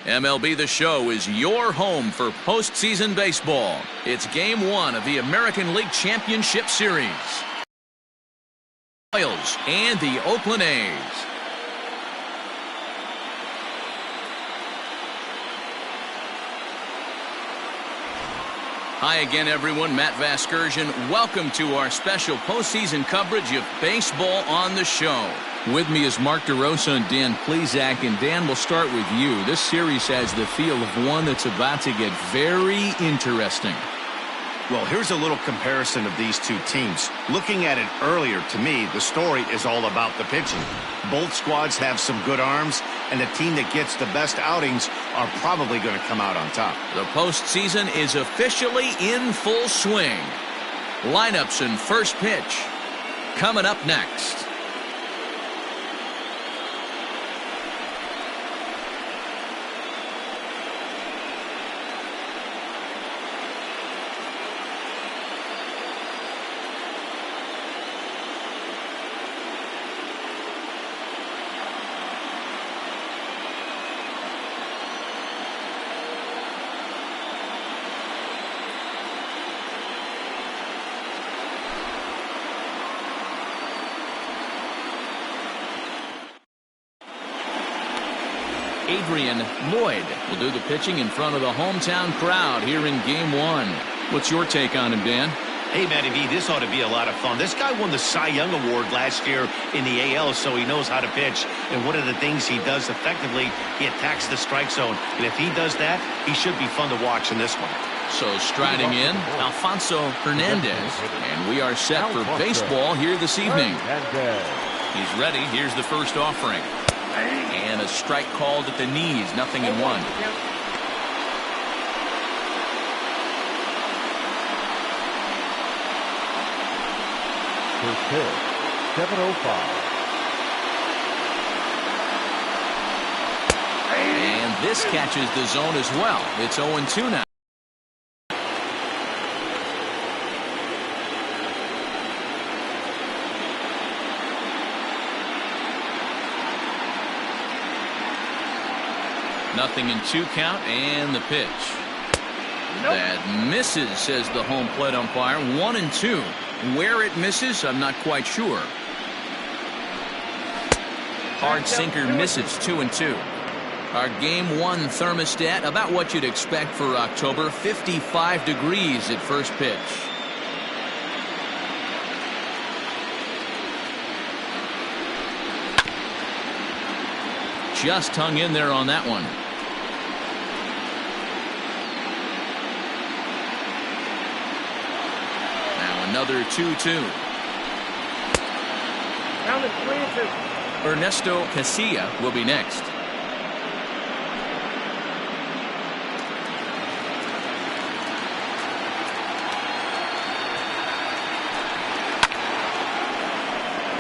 MLB The Show is your home for postseason baseball. It's Game 1 of the American League Championship Series. Royals and the Oakland A's. Hi again, everyone. Matt Vasgersian. Welcome to our special postseason coverage of baseball on the show. With me is Mark DeRosa and Dan Plesac. And Dan, we'll start with you. This series has the feel of one that's about to get very interesting. Well, here's a little comparison of these two teams. Looking at it earlier, to me, the story is all about the pitching. Both squads have some good arms, and the team that gets the best outings are probably going to come out on top. The postseason is officially in full swing. Lineups and first pitch coming up next. Adrian Lloyd will do the pitching in front of the hometown crowd here in Game 1. What's your take on him, Dan? Hey, Matty V, this ought to be a lot of fun. This guy won the Cy Young Award last year in the AL, so he knows how to pitch. And one of the things he does effectively, he attacks the strike zone. And if he does that, he should be fun to watch in this one. So striding in, Alfonso Hernandez. And we are set for baseball here this evening. He's ready. Here's the first offering. And a strike called at the knees, 0-1. First pitch, 7:05. And this catches the zone as well. It's 0-2 now. Nothing in 2 count, and the pitch. That misses, says the home plate umpire. 1-2. Where it misses, I'm not quite sure. Hard sinker misses, 2-2. Our Game 1 thermostat, about what you'd expect for October. 55 degrees at first pitch. Just hung in there on that one. Another 2-2. Ernesto Casilla will be next.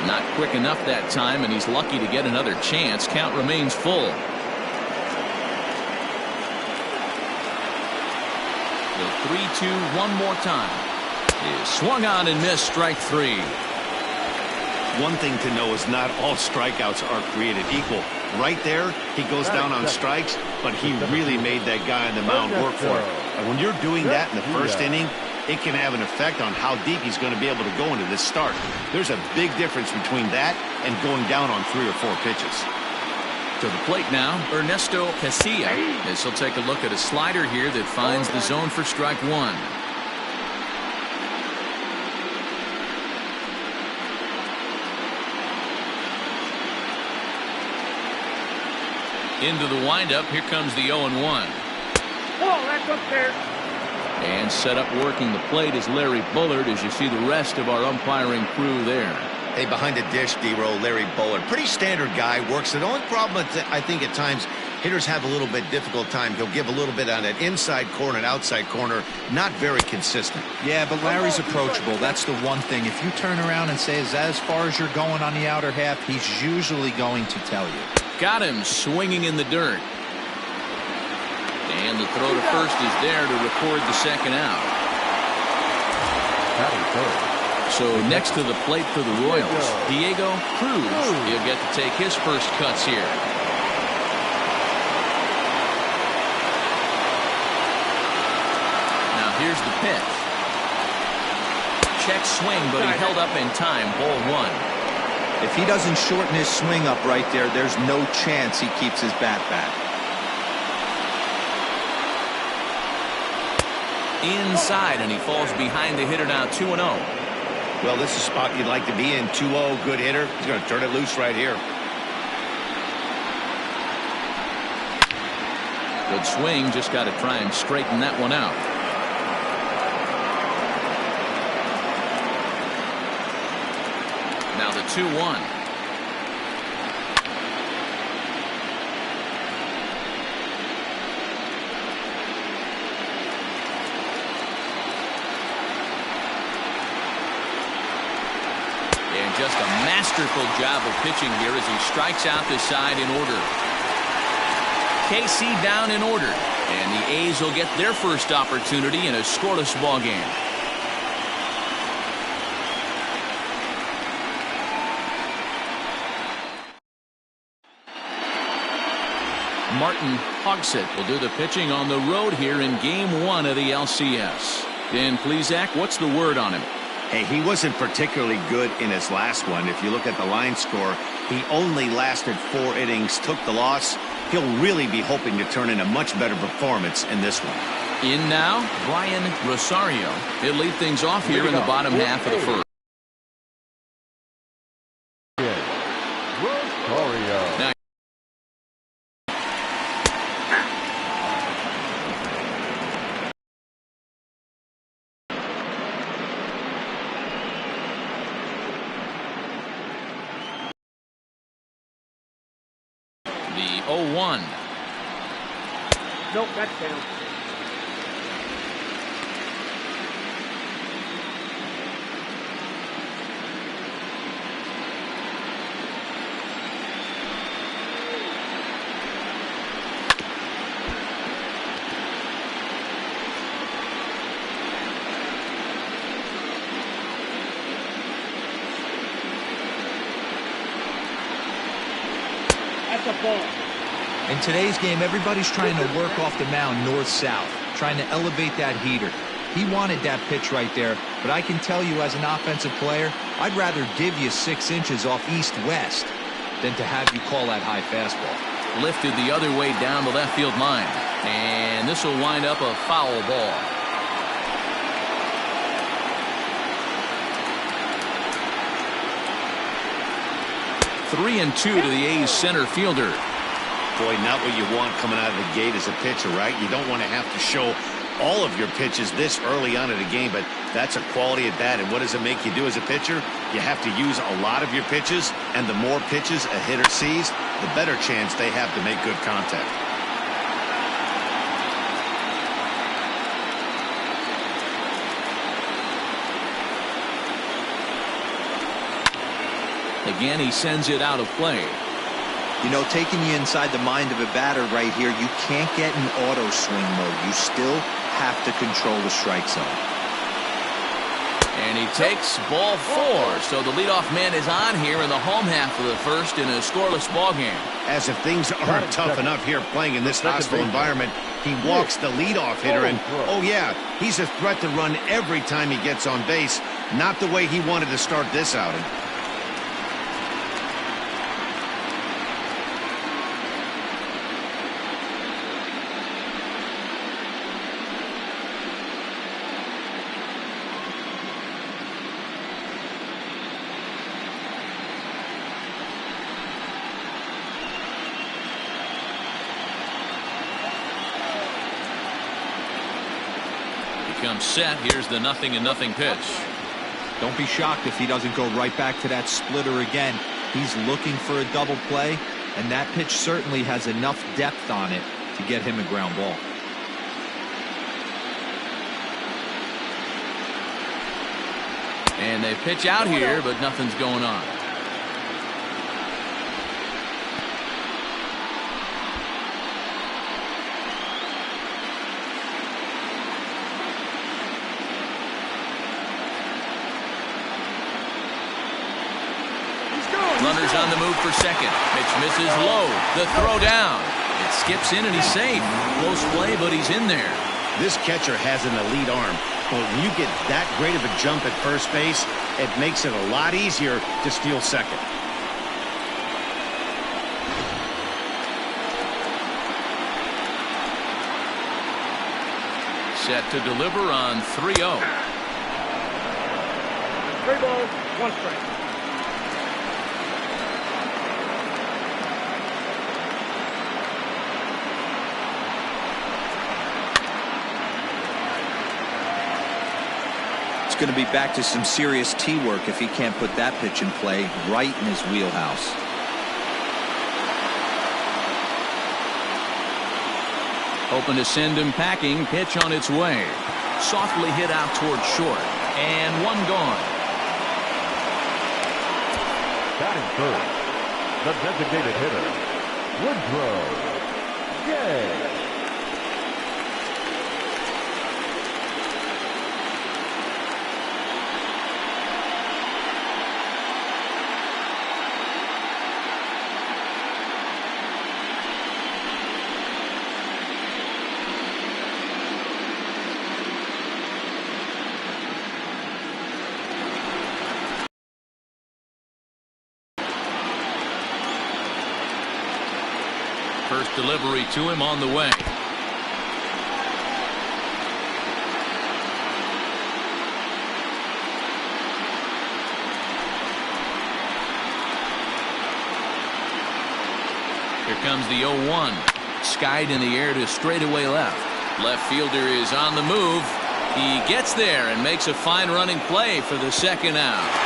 Not quick enough that time, and he's lucky to get another chance. Count remains full. The 3-2 one more time. Is swung on and missed, strike 3. One thing to know is not all strikeouts are created equal. Right there, he goes down on strikes, but he really made that guy on the mound work for it. And when you're doing that in the first inning, it can have an effect on how deep he's going to be able to go into this start. There's a big difference between that and going down on 3 or 4 pitches. To the plate now, Ernesto Casilla. As he'll take a look at a slider here that finds the zone for strike 1. Into the windup. Here comes the 0-1. Oh, that's up there. And set up working the plate is Larry Bullard, as you see the rest of our umpiring crew there. Hey, behind the dish, D-Row, Larry Bullard. Pretty standard guy, works it. The only problem is I think at times hitters have a little bit difficult time. He'll give a little bit on that inside corner and outside corner. Not very consistent. Yeah, but Larry's approachable. That's the one thing. If you turn around and say, is that as far as you're going on the outer half, he's usually going to tell you. Got him swinging in the dirt. And the throw to first is there to record the second out. So next to the plate for the Royals, Diego Cruz. He'll get to take his first cuts here. Here's the pitch. Check swing, but he held up in time. Ball 1. If he doesn't shorten his swing up right there, there's no chance he keeps his bat back. Inside, and he falls behind the hitter now. 2-0. Well, this is a spot you'd like to be in. 2-0, good hitter. He's going to turn it loose right here. Good swing, just got to try and straighten that one out. Now the 2-1. And just a masterful job of pitching here as he strikes out the side in order. KC down in order, and the A's will get their first opportunity in a scoreless ball game. Martin Hogsett will do the pitching on the road here in Game 1 of the LCS. Dan Plesac, what's the word on him? Hey, he wasn't particularly good in his last one. If you look at the line score, he only lasted 4 innings, took the loss. He'll really be hoping to turn in a much better performance in this one. In now, Brian Rosario. He'll lead things off here in the bottom half of the first. Rosario. Now, the 0-1. Nope, that's down. That's a ball. In today's game, everybody's trying to work off the mound north-south, trying to elevate that heater. He wanted that pitch right there, but I can tell you as an offensive player, I'd rather give you 6 inches off east-west than to have you call that high fastball. Lifted the other way down the left field line. And this will wind up a foul ball. Three and 2 to the A's center fielder. Boy, not what you want coming out of the gate as a pitcher, right? You don't want to have to show all of your pitches this early on in the game, but that's a quality at bat. And what does it make you do as a pitcher? You have to use a lot of your pitches, and the more pitches a hitter sees, the better chance they have to make good contact. Again, he sends it out of play. You know, taking you inside the mind of a batter right here, you can't get in auto swing mode. You still have to control the strike zone. And he takes ball 4. So the leadoff man is on here in the home half of the first in a scoreless ball game. As if things aren't tough enough here playing in this hostile environment, he walks the leadoff hitter, and oh yeah, he's a threat to run every time he gets on base. Not the way he wanted to start this outing. Comes set. Here's the 0-0 pitch. Don't be shocked if he doesn't go right back to that splitter again. He's looking for a double play, and that pitch certainly has enough depth on it to get him a ground ball. And they pitch out here, but nothing's going on. Runners on the move for second. Pitch misses low. The throw down. It skips in and he's safe. Close play, but he's in there. This catcher has an elite arm, but when you get that great of a jump at first base, it makes it a lot easier to steal second. Set to deliver on 3-0. 3 balls, 1 strike. It's going to be back to some serious tee work if he can't put that pitch in play right in his wheelhouse. Hoping to send him packing. Pitch on its way. Softly hit out toward short. And 1 gone. Batting first, the designated hitter, Woodrow. Yay! First delivery to him on the way. Here comes the 0-1. Skied in the air to straightaway left. Left fielder is on the move. He gets there and makes a fine running play for the second out.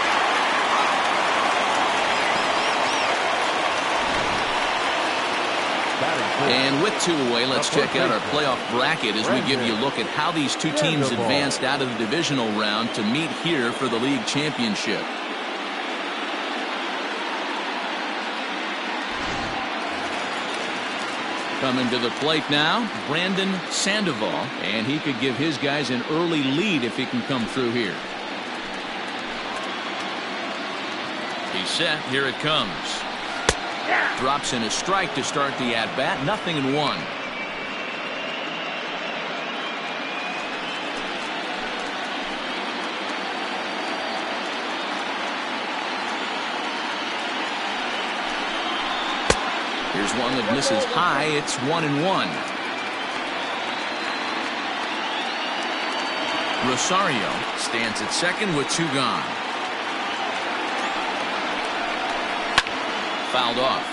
And with 2 away, let's check out our playoff bracket as we give you a look at how these two teams advanced out of the divisional round to meet here for the league championship. Coming to the plate now, Brandon Sandoval, and he could give his guys an early lead if he can come through here. He's set. Here it comes. Drops in a strike to start the at-bat. 0-1. Here's one that misses high. It's 1-1. Rosario stands at second with 2 gone. Fouled off.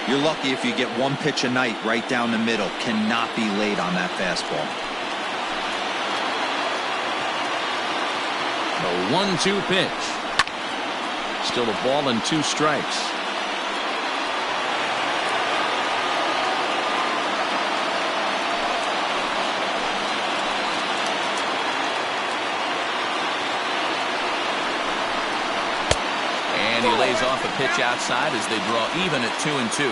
You're lucky if you get 1 pitch a night right down the middle. Cannot be late on that fastball. A 1-2 pitch. Still a ball and 2 strikes. He lays off a pitch outside as they draw even at 2-2.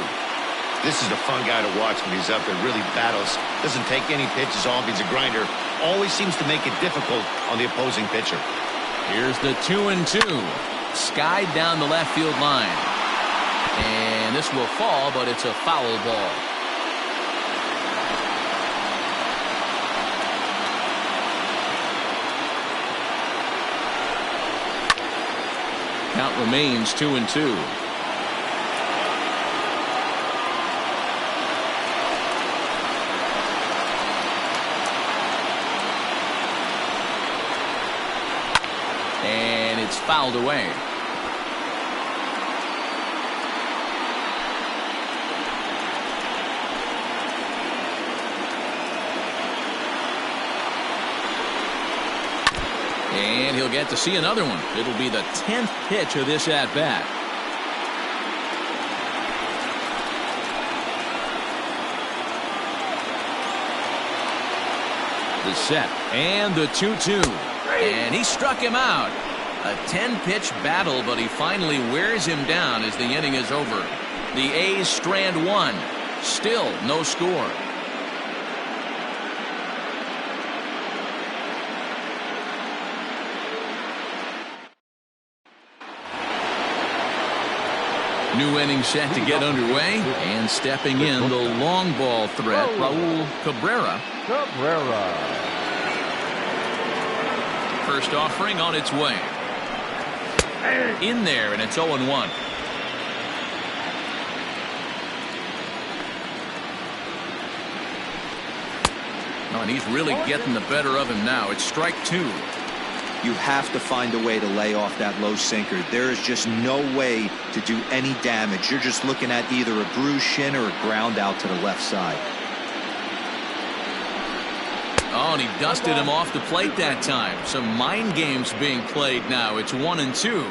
This is a fun guy to watch when he's up there. Really battles. Doesn't take any pitches off. He's a grinder. Always seems to make it difficult on the opposing pitcher. Here's the 2-2. Skied down the left field line. And this will fall, but it's a foul ball. Count remains 2-2. And it's fouled away. And he'll get to see another one. It'll be the 10th pitch of this at-bat. The set and the 2-2. And he struck him out. A 10-pitch battle, but he finally wears him down as the inning is over. The A's strand 1. Still no score. New inning set to get underway, and stepping in the long ball threat, Raul Cabrera. First offering on its way. In there, and it's 0-1. Oh, and he's really getting the better of him now. It's strike 2. You have to find a way to lay off that low sinker. There is just no way to do any damage. You're just looking at either a bruised shin or a ground out to the left side. Oh, and he dusted him off the plate that time. Some mind games being played now. It's 1-2.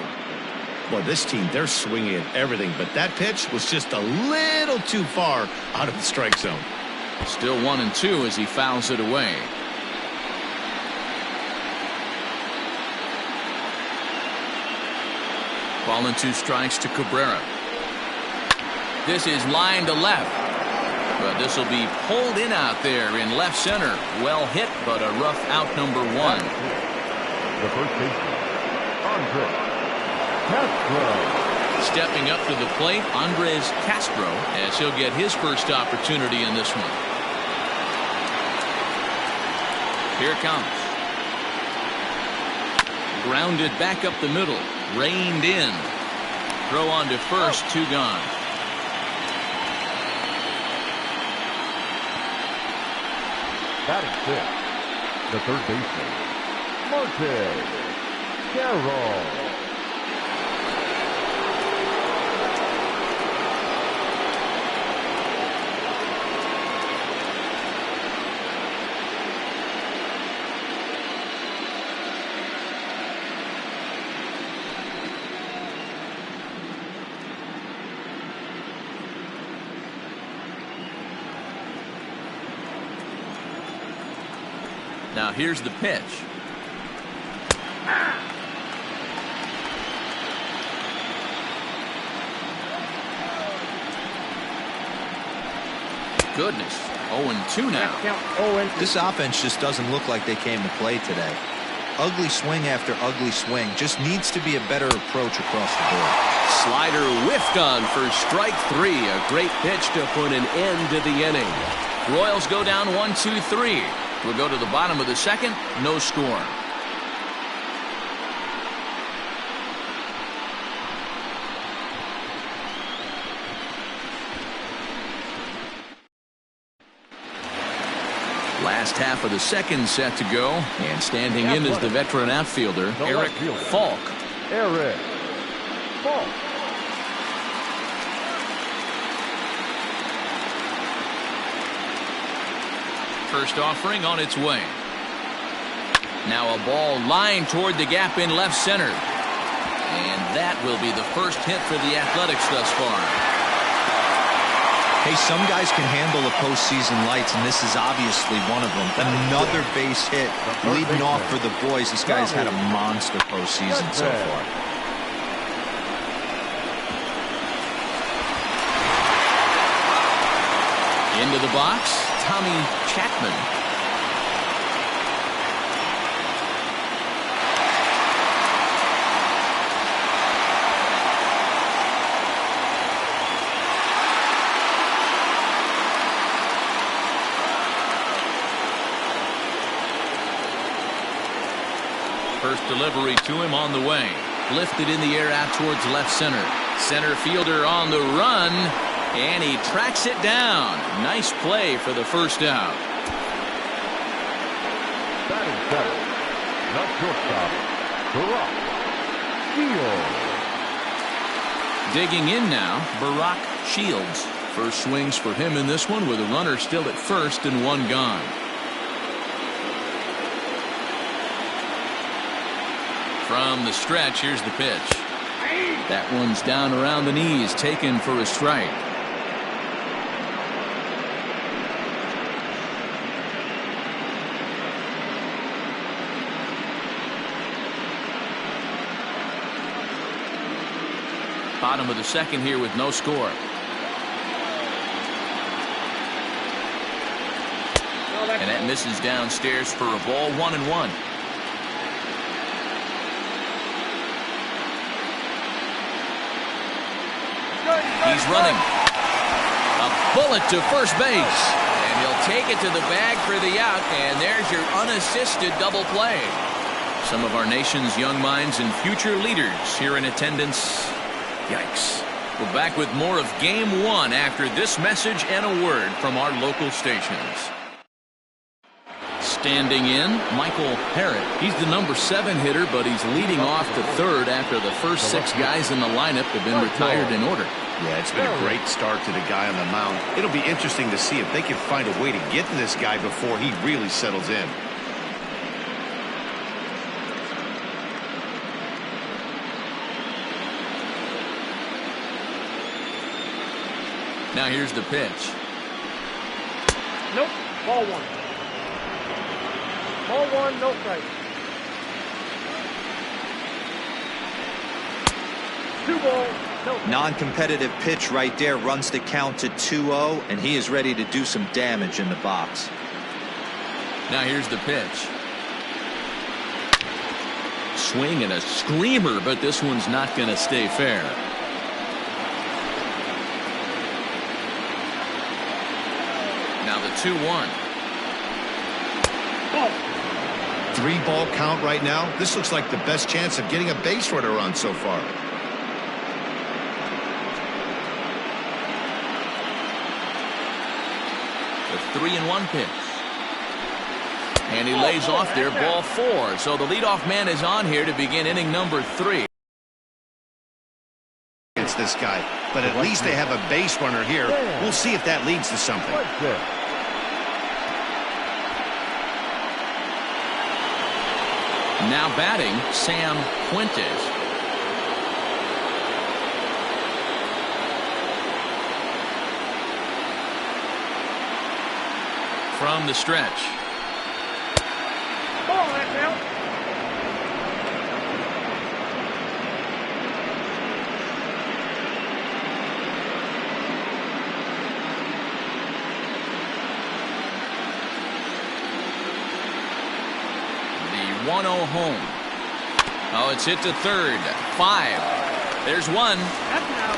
Well, this team, they're swinging at everything, but that pitch was just a little too far out of the strike zone. Still 1-2 as he fouls it away. Ball and 2 strikes to Cabrera. This is line to left. But this will be pulled in out there in left center. Well hit, but a rough out, number 1. The first baseman, Andres Castro. Stepping up to the plate, Andres Castro, as he'll get his first opportunity in this one. Here it comes. Grounded back up the middle. Reined in. Throw on to first, 2 gone. Batting 6, the third baseman, Martin Carroll. Now here's the pitch. Goodness, 0-2 now. This offense just doesn't look like they came to play today. Ugly swing after ugly swing. Just needs to be a better approach across the board. Slider whiffed on for strike 3. A great pitch to put an end to the inning. Royals go down 1-2-3. We'll go to the bottom of the second. No score. Last half of the second set to go, and standing in is the veteran outfielder, Eric Falk. Eric Falk. First offering on its way. Now a ball lined toward the gap in left center. And that will be the first hit for the Athletics thus far. Hey, some guys can handle the postseason lights, and this is obviously one of them. Another base hit leading off for the boys. This guy's had a monster postseason so far. Into the box, Tommy Chapman. First delivery to him on the way. Lifted in the air out towards left center. Center fielder on the run. And he tracks it down. Nice play for the first out. Batting seventh, the shortstop, Barack Shields. Digging in now, Barack Shields. First swings for him in this one with a runner still at first and 1 gone. From the stretch, here's the pitch. That one's down around the knees, taken for a strike. Bottom of the second here with no score. And that misses downstairs for a ball, 1-1. He's running. A bullet to first base. And he'll take it to the bag for the out. And there's your unassisted double play. Some of our nation's young minds and future leaders here in attendance. Yikes. We're back with more of Game 1 after this message and a word from our local stations. Standing in, Michael Parrott. He's the number 7 hitter, but he's leading off to third after the first 6 guys in the lineup have been retired in order. Yeah, it's been a great start to the guy on the mound. It'll be interesting to see if they can find a way to get to this guy before he really settles in. Now here's the pitch. Nope. Ball 1. Ball 1, no strike. 2 balls, no strike. Non-competitive pitch right there, runs the count to 2-0, and he is ready to do some damage in the box. Now here's the pitch. Swing and a screamer, but this one's not going to stay fair. Now the 2-1. 3-ball count right now. This looks like the best chance of getting a base runner on so far. The 3-1 pitch. And he lays off there, ball 4. So the leadoff man is on here to begin inning number 3. It's this guy, but at least they have a base runner here. We'll see if that leads to something. Now batting, Sam Fuentes. From the stretch. Ball that now. The 1-0 home. Oh, it's hit to third. 5. There's 1.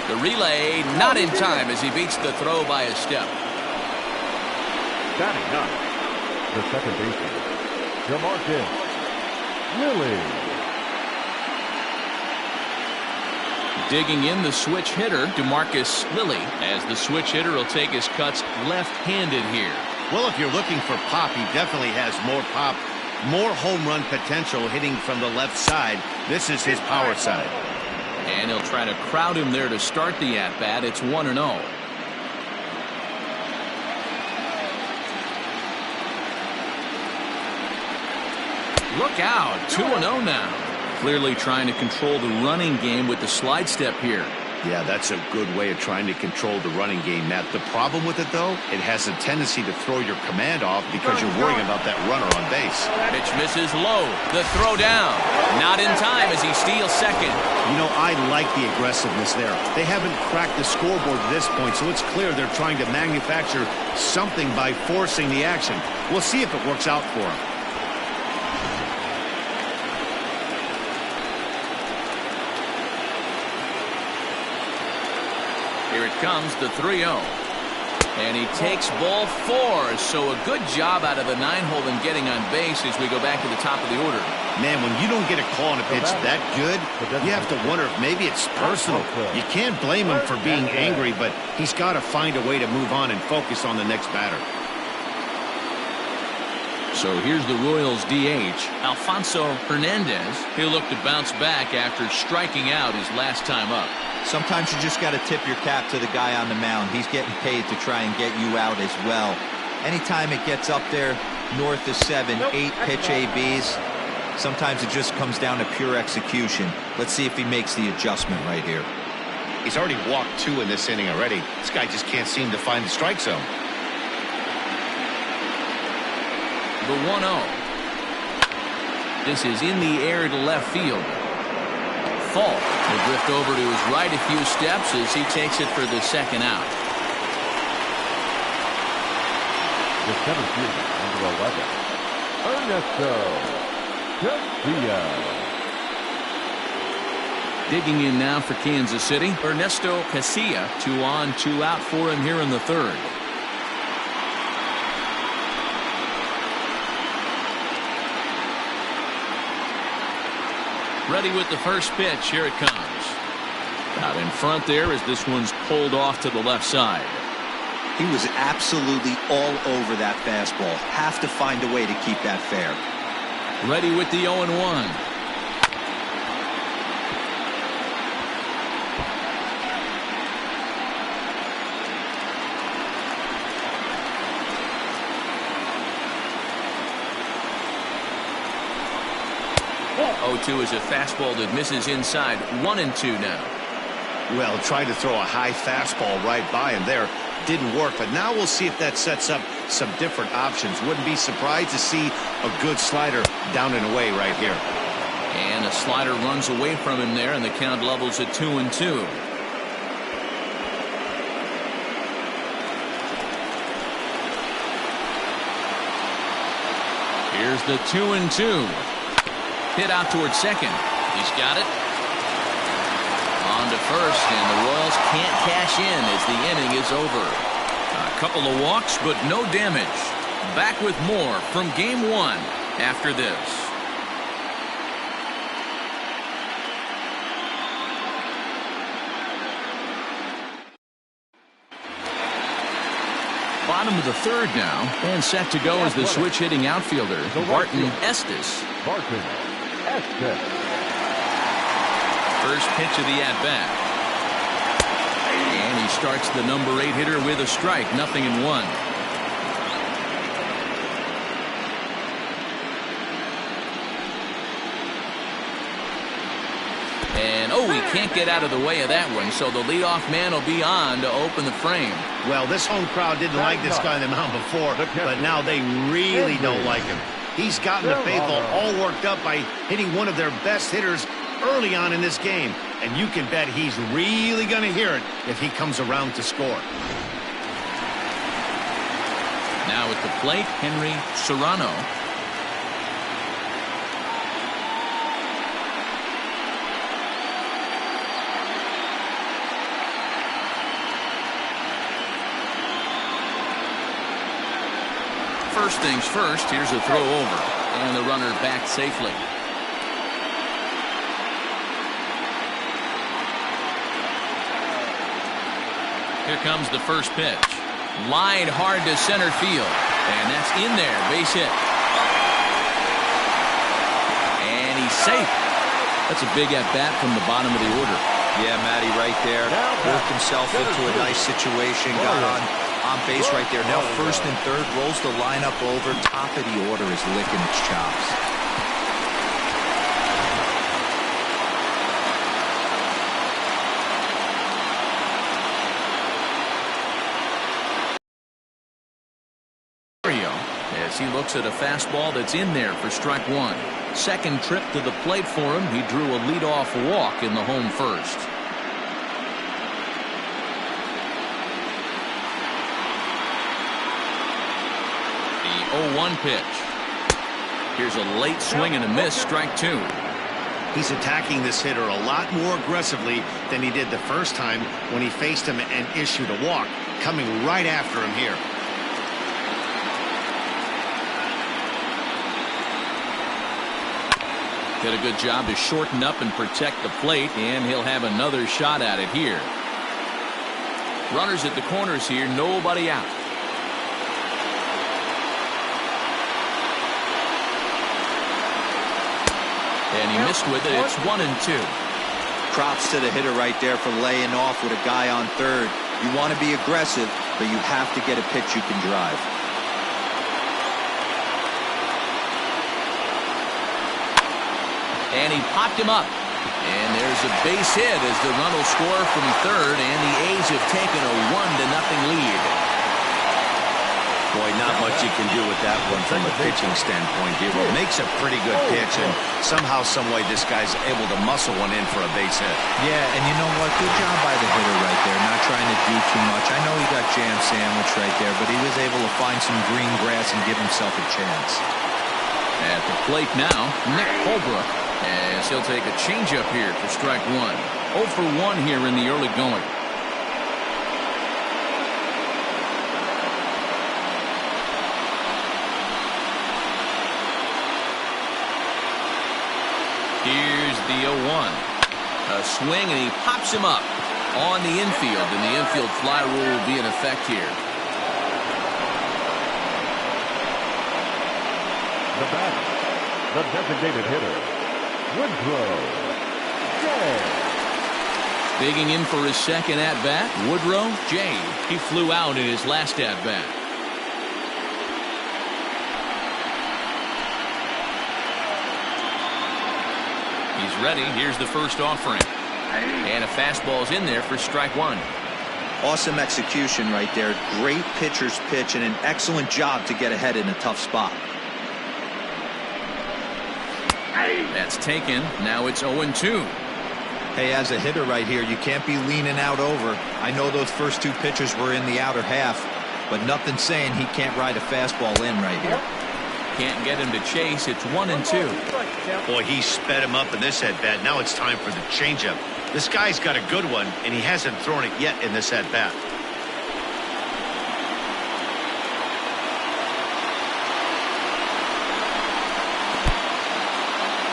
The relay not in time as he beats the throw by a step. Batting 9, the second baseman, DeMarcus Lilly. Digging in the switch hitter, DeMarcus Lilly, as the switch hitter will take his cuts left-handed here. Well, if you're looking for pop, he definitely has more pop, more home run potential hitting from the left side. This is his power side. And he'll try to crowd him there to start the at-bat. It's 1-0. Look out, 2-0 now. Clearly trying to control the running game with the slide step here. Yeah, that's a good way of trying to control the running game, Matt. The problem with it, though, it has a tendency to throw your command off because you're worrying about that runner on base. Pitch misses low. The throw down. Not in time as he steals second. You know, I like the aggressiveness there. They haven't cracked the scoreboard at this point, so it's clear they're trying to manufacture something by forcing the action. We'll see if it works out for them. Here it comes, the 3-0. And he takes ball 4. So a good job out of the 9-hole in getting on base as we go back to the top of the order. Man, when you don't get a call on a pitch that good, you have to wonder if maybe it's personal. You can't blame him for being angry, but he's got to find a way to move on and focus on the next batter. So here's the Royals DH, Alfonso Hernandez. He'll look to bounce back after striking out his last time up. Sometimes you just got to tip your cap to the guy on the mound. He's getting paid to try and get you out as well. Anytime it gets up there north of 7, 8 pitch ABs, sometimes it just comes down to pure execution. Let's see if he makes the adjustment right here. He's already walked 2 in this inning already. This guy just can't seem to find the strike zone. The 1-0. This is in the air to left field. Fall will drift over to his right a few steps as he takes it for the second out. The 17th, number 11, Ernesto Garcia. Digging in now for Kansas City, Ernesto Casilla. 2 on, 2 out for him here in the third. Ready with the first pitch. Here it comes. Out in front there as this one's pulled off to the left side. He was absolutely all over that fastball. Have to find a way to keep that fair. Ready with the 0-1. Oh, 0-2 is a fastball that misses inside. 1-2 now. Well, tried to throw a high fastball right by him there. Didn't work, but now we'll see if that sets up some different options. Wouldn't be surprised to see a good slider down and away right here. And a slider runs away from him there, and the count levels at 2-2. Here's the 2-2. Hit out towards second. He's got it. On to first, and the Royals can't cash in as the inning is over. A couple of walks, but no damage. Back with more from Game 1 after this. Bottom of the third now, and set to go as the switch-hitting outfielder, Barton Estes. Barton Estes. First pitch of the at-bat. And he starts the number 8 hitter with a strike, 0-1. And, oh, he can't get out of the way of that one, so the leadoff man will be on to open the frame. Well, this home crowd didn't like this guy on the mound before, but now they really don't like him. He's gotten the faithful all worked up by hitting one of their best hitters early on in this game, and you can bet he's really going to hear it if he comes around to score. Now at the plate, Henry Serrano. First things first, here's a throw over, and the runner back safely. Here comes the first pitch. Line hard to center field. And that's in there. Base hit. And he's safe. That's a big at-bat from the bottom of the order. Yeah, Matty, right there. Worked himself into a nice situation. Got on base right there. Now first and third. Rolls the lineup over. Top of the order is licking its chops. As he looks at a fastball that's in there for strike 1. Second trip to the plate for him. He drew a leadoff walk in the home first. The 0-1 pitch. Here's a late swing and a miss, strike 2. He's attacking this hitter a lot more aggressively than he did the first time when he faced him and issued a walk, coming right after him here. Did a good job to shorten up and protect the plate, and he'll have another shot at it here. Runners at the corners here, nobody out. And he missed with it. It's 1-2. Props to the hitter right there for laying off with a guy on third. You want to be aggressive, but you have to get a pitch you can drive. And he popped him up. And there's a base hit as the run will score from third, and the A's have taken a 1-0 lead. Boy, not much you can do with that one from a pitching standpoint here. It makes a pretty good pitch, and somehow, some way, this guy's able to muscle one in for a base hit. Yeah, and you know what? Good job by the hitter right there, not trying to do too much. I know he got jam sandwich right there, but he was able to find some green grass and give himself a chance. At the plate now, Nick Holbrook. As he'll take a changeup here for strike one. 0 for 1 here in the early going. Here's the 0-1. A swing, and he pops him up on the infield, and the infield fly rule will be in effect here. The batter, the designated hitter, Woodrow. Digging in for his second at-bat, Woodrow J. He flew out in his last at-bat. He's ready. Here's the first offering. And a fastball's in there for strike one. Awesome execution right there. Great pitcher's pitch and an excellent job to get ahead in a tough spot. That's taken. Now it's 0-2. Hey, as a hitter right here, you can't be leaning out over. I know those first two pitches were in the outer half, but nothing saying he can't ride a fastball in right here. Can't get him to chase. It's 1-2. Boy, he sped him up in this at-bat. Now it's time for the changeup. This guy's got a good one, and he hasn't thrown it yet in this at-bat.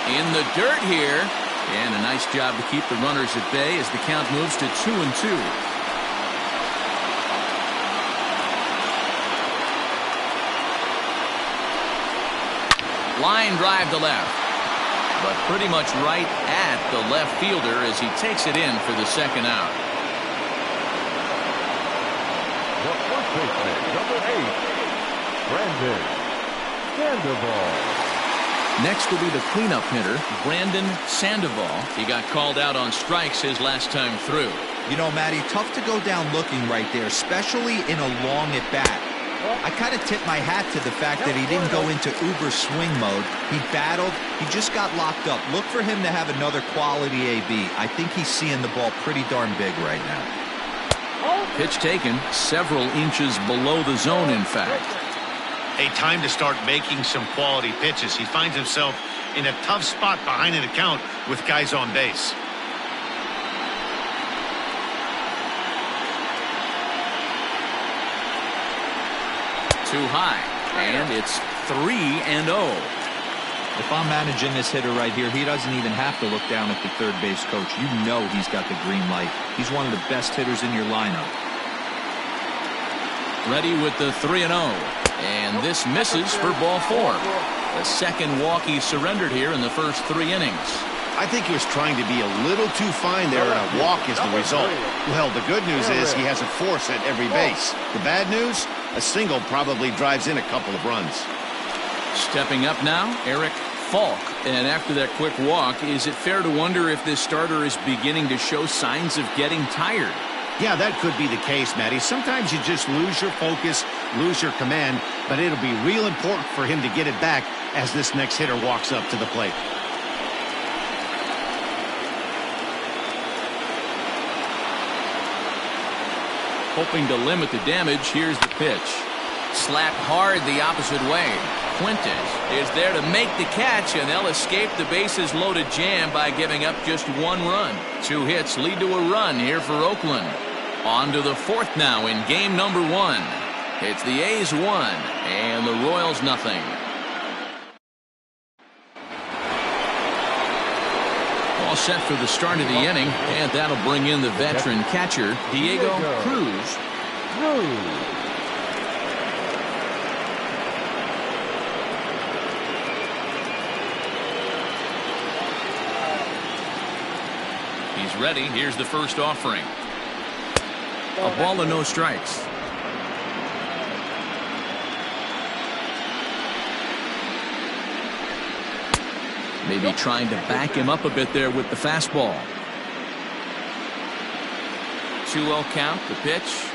In the dirt here. And a nice job to keep the runners at bay as the count moves to 2-2. Line drive to left. But pretty much right at the left fielder as he takes it in for the second out. The first baseman, number 8, Brandon Sandoval. Next will be the cleanup hitter, Brandon Sandoval. He got called out on strikes his last time through. You know, Matty, tough to go down looking right there, especially in a long at-bat. I kind of tip my hat to the fact that he didn't go into uber swing mode. He battled. He just got locked up. Look for him to have another quality AB. I think he's seeing the ball pretty darn big right now. Pitch taken several inches below the zone, in fact. A time to start making some quality pitches. He finds himself in a tough spot behind an account with guys on base. Too high, and it's 3-0. If I'm managing this hitter right here, he doesn't even have to look down at the third base coach. You know he's got the green light. He's one of the best hitters in your lineup. Ready with the 3-0. And this misses for ball 4. The second walk he surrendered here in the first 3 innings. I think he was trying to be a little too fine there, and a walk is the result. Well, the good news is he has a force at every base. The bad news, a single probably drives in a couple of runs. Stepping up now, Eric Falk. And after that quick walk, is it fair to wonder if this starter is beginning to show signs of getting tired? Yeah, that could be the case, Matty. Sometimes you just lose your focus, lose your command, but it'll be real important for him to get it back as this next hitter walks up to the plate. Hoping to limit the damage, here's the pitch. Slapped hard the opposite way. Fuentes is there to make the catch, and they'll escape the bases loaded jam by giving up just 1 run. 2 hits lead to a run here for Oakland. On to the 4th now in game number 1. It's the A's 1 and the Royals nothing. All set for the start of the inning, and that'll bring in the veteran catcher, Diego Cruz. He's ready. Here's the first offering. A ball and no strikes. Maybe trying to back him up a bit there with the fastball. 2-0 count, the pitch.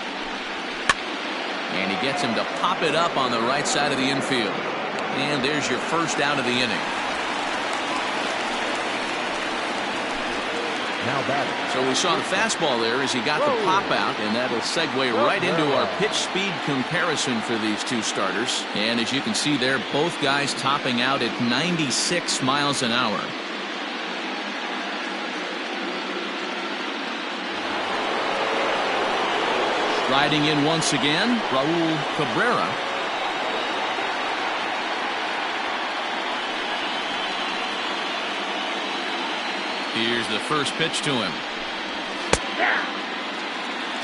And he gets him to pop it up on the right side of the infield. And there's your first out of the inning. Now batting. So we saw the fastball there as he got the pop out, and that'll segue right into our pitch speed comparison for these two starters. And as you can see there, both guys topping out at 96 miles an hour. Riding in once again, Raul Cabrera. Here's the first pitch to him.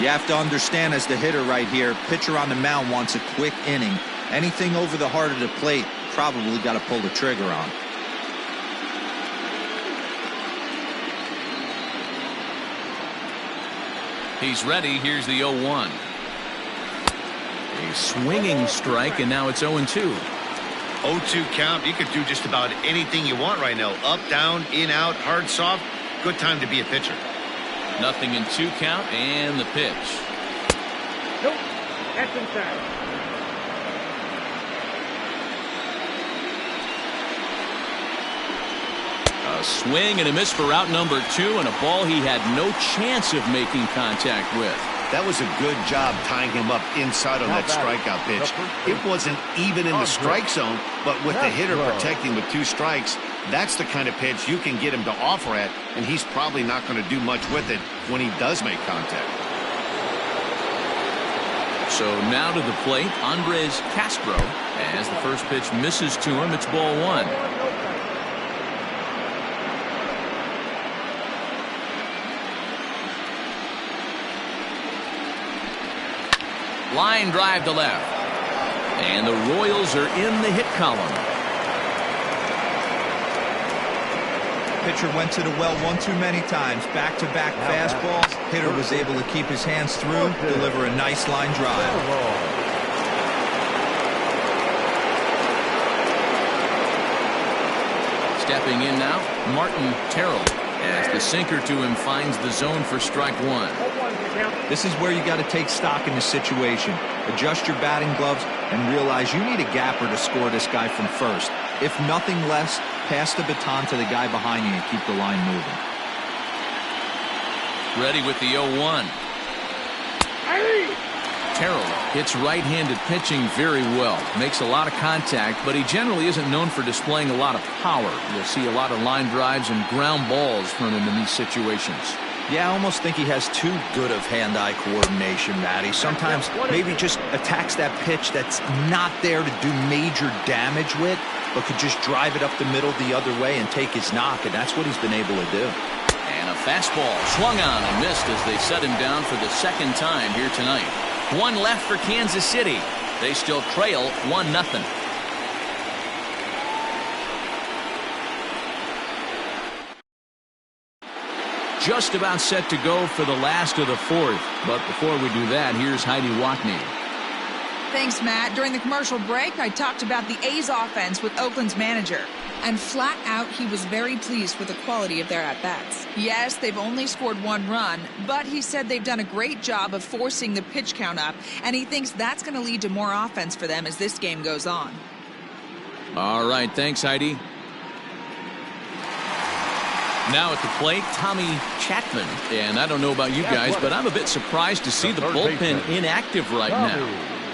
You have to understand, as the hitter right here, pitcher on the mound wants a quick inning. Anything over the heart of the plate, probably got to pull the trigger on. He's ready. Here's the 0-1. A swinging strike, and now it's 0-2. 0-2 count. You could do just about anything you want right now. Up, down, in, out, hard, soft. Good time to be a pitcher. Nothing in 2 count, and the pitch. Nope. That's inside. A swing and a miss for out number 2, and a ball he had no chance of making contact with. That was a good job tying him up inside on that strikeout pitch. It wasn't even in the strike zone, but with the hitter protecting with 2 strikes, that's the kind of pitch you can get him to offer at, and he's probably not going to do much with it when he does make contact. So now to the plate, Andres Castro. As the first pitch misses to him, it's ball 1. Line drive to left. And the Royals are in the hit column. Pitcher went to the well one too many times. Back-to-back fastballs. Hitter was able to keep his hands through, deliver a nice line drive. Stepping in now, Martin Terrell. As the sinker to him finds the zone for strike 1. This is where you got to take stock in the situation. Adjust your batting gloves and realize you need a gapper to score this guy from first. If nothing less, pass the baton to the guy behind you and keep the line moving. Ready with the 0-1. Terrell hits right-handed pitching very well. Makes a lot of contact, but he generally isn't known for displaying a lot of power. You'll see a lot of line drives and ground balls from him in these situations. Yeah, I almost think he has too good of hand-eye coordination, Matty. Sometimes maybe just attacks that pitch that's not there to do major damage with, but could just drive it up the middle the other way and take his knock, and that's what he's been able to do. And a fastball swung on and missed as they set him down for the second time here tonight. 1 left for Kansas City. They still trail 1-0. Just about set to go for the last of the 4th. But before we do that, here's Heidi Watney. Thanks, Matt. During the commercial break, I talked about the A's offense with Oakland's manager. And flat out, he was very pleased with the quality of their at-bats. Yes, they've only scored 1 run, but he said they've done a great job of forcing the pitch count up, and he thinks that's going to lead to more offense for them as this game goes on. All right, thanks, Heidi. Now at the plate, Tommy Chapman. And I don't know about you guys, but I'm a bit surprised to see the bullpen inactive right now.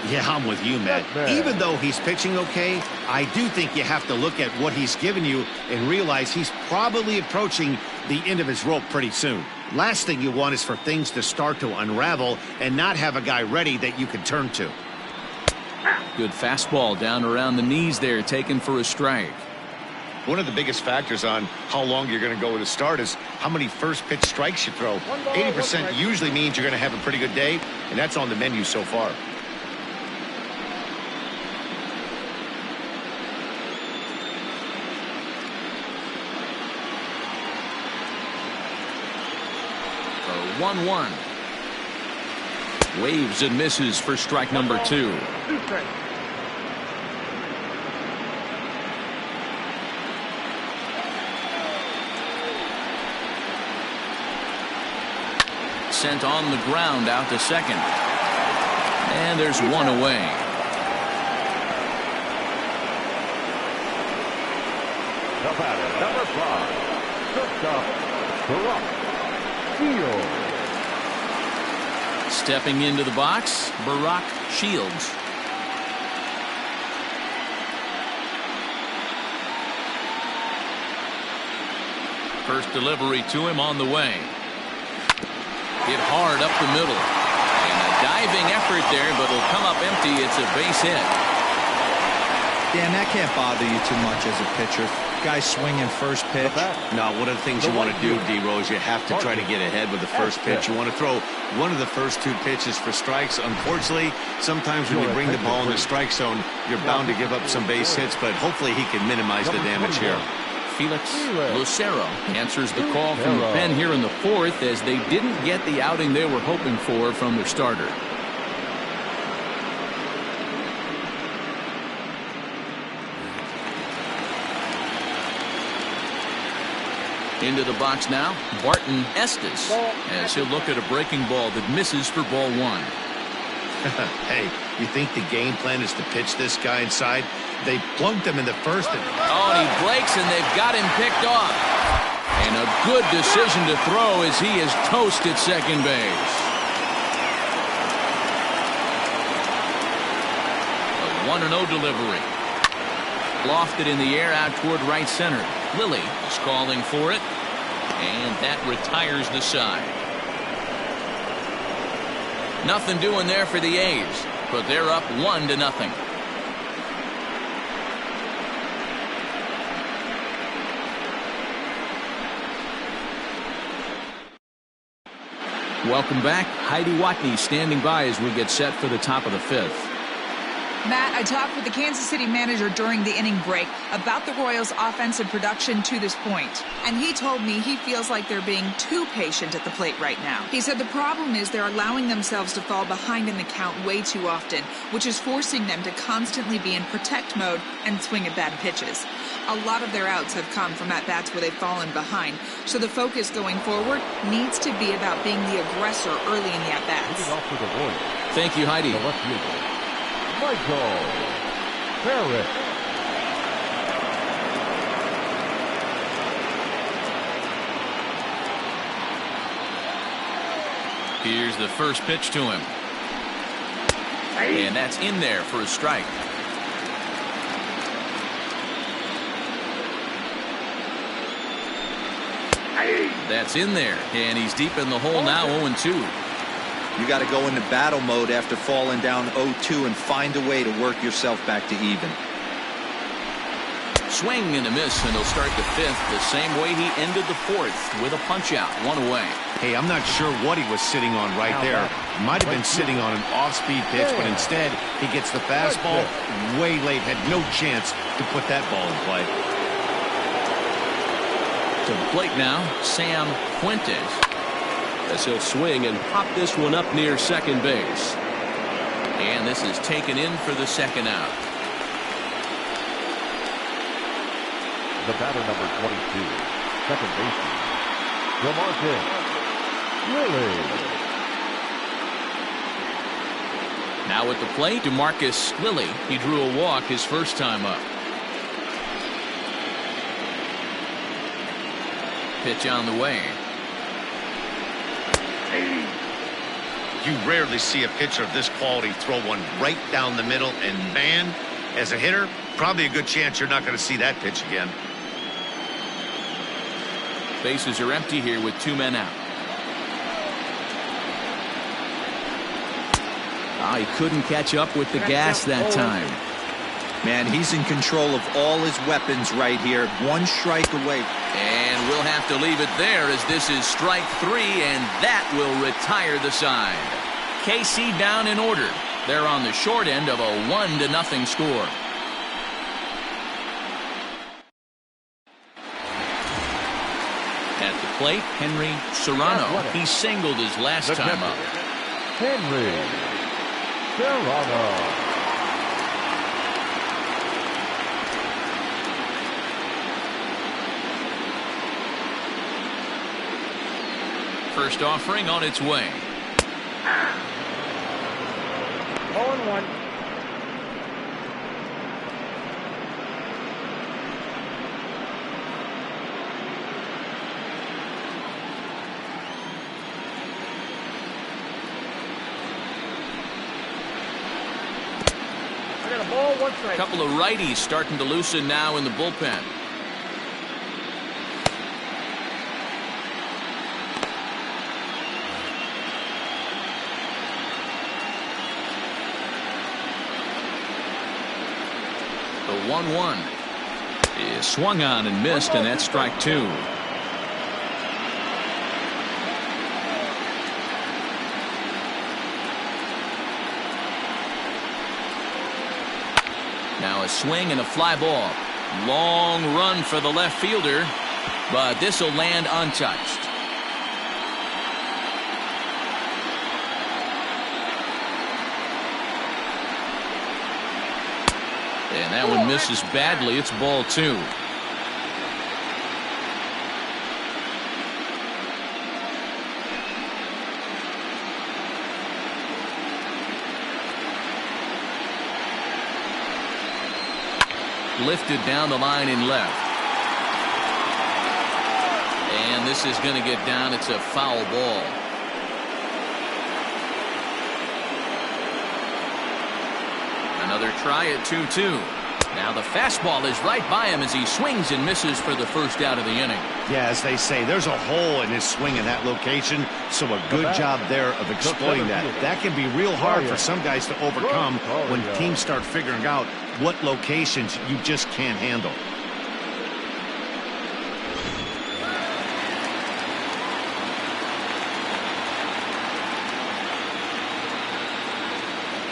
Yeah, I'm with you, Matt. Even though he's pitching okay, I do think you have to look at what he's given you and realize he's probably approaching the end of his rope pretty soon. Last thing you want is for things to start to unravel and not have a guy ready that you can turn to. Good fastball down around the knees there, taken for a strike. One of the biggest factors on how long you're going to go with a start is how many first pitch strikes you throw. 80% usually means you're going to have a pretty good day, and that's on the menu so far. A 1-1. Waves and misses for strike number 2. Sent on the ground out to second. And there's 1 away. The batter, number 5, shortstop, Barak Shields. Stepping into the box, Barak Shields. First delivery to him on the way. Hit hard up the middle. And a Diving effort there, but it'll come up empty. It's a base hit. Dan, that can't bother you too much as a pitcher. Guy swinging first pitch. No, one of the things you want to do, D-Rose, you have to try to get ahead with the first pitch. You want to throw one of the first 2 pitches for strikes. Unfortunately, sometimes when you bring the ball in the strike zone, you're bound to give up some base hits, but hopefully he can minimize the damage here. Felix Lucero answers the call from the pen here in the 4th as they didn't get the outing they were hoping for from their starter. Into the box now, Barton Estes, as he'll look at a breaking ball that misses for ball 1. Hey, you think the game plan is to pitch this guy inside? They plunked him in the first. And he breaks, and they've got him picked off. And a good decision to throw as he is toast at second base. A 1-0 delivery. Lofted in the air out toward right center. Lilly is calling for it, and that retires the side. Nothing doing there for the A's, but they're up 1-0. Welcome back. Heidi Watney standing by as we get set for the top of the 5th. Matt, I talked with the Kansas City manager during the inning break about the Royals' offensive production to this point. And he told me he feels like they're being too patient at the plate right now. He said the problem is they're allowing themselves to fall behind in the count way too often, which is forcing them to constantly be in protect mode and swing at bad pitches. A lot of their outs have come from at-bats where they've fallen behind, so the focus going forward needs to be about being the aggressor early in the at-bats. Thank you, Heidi. Michael Barrett. Here's the first pitch to him. And that's in there for a strike. That's in there, and he's deep in the hole now, 0-2. You got to go into battle mode after falling down 0-2 and find a way to work yourself back to even. Swing and a miss, and he'll start the 5th the same way he ended the 4th with a punch-out, 1 away. Hey, I'm not sure what he was sitting on right there. Might have been sitting on an off-speed pitch, but instead he gets the fastball way late. Had no chance to put that ball in play. To the plate now, Sam Fuentes, as he'll swing and pop this one up near second base. And this is taken in for the 2nd out. The batter, number 22, second baseman, DeMarcus Lilly. Now at the plate, DeMarcus Lilly. He drew a walk his first time up. Pitch on the way. You rarely see a pitcher of this quality throw one right down the middle, and man, as a hitter, probably a good chance you're not going to see that pitch again. Bases are empty here with 2 men out. He couldn't catch up with the gas that time. Man, he's in control of all his weapons right here. 1 strike away. And we'll have to leave it there as this is strike 3, and that will retire the side. KC down in order. They're on the short end of a 1-0 score. At the plate, Henry Serrano. He singled his last time up. Henry Serrano. First offering on its way. 0-1. I got a ball, 1 strike. A couple of righties starting to loosen now in the bullpen. 1-1. He swung on and missed, and that's strike 2. Now a swing and a fly ball. Long run for the left fielder, but this will land untouched. And that one misses badly. It's ball 2. Lifted down the line in left. And this is going to get down. It's a foul ball. Another try at 2-2. Now the fastball is right by him as he swings and misses for the first out of the inning. Yeah, as they say, there's a hole in his swing in that location, so a good job there of exploiting that. That can be real hard for some guys to overcome when teams start figuring out what locations you just can't handle.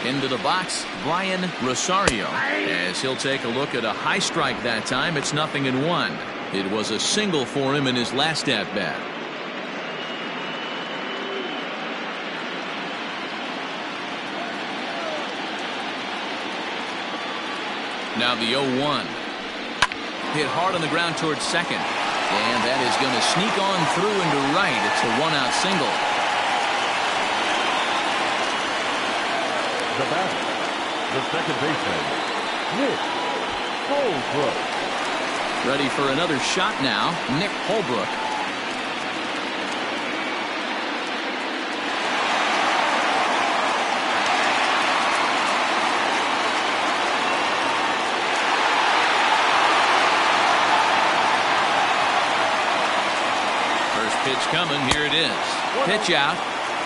Into the box, Brian Rosario, as he'll take a look at a high strike that time. It's 0-1. It was a single for him in his last at-bat. Now the 0-1. Hit hard on the ground towards second. And that is going to sneak on through into right. It's a 1-out single. The batter, the second baseman, Nick Holbrook. Ready for another shot now, Nick Holbrook. First pitch coming, here it is. Pitch out,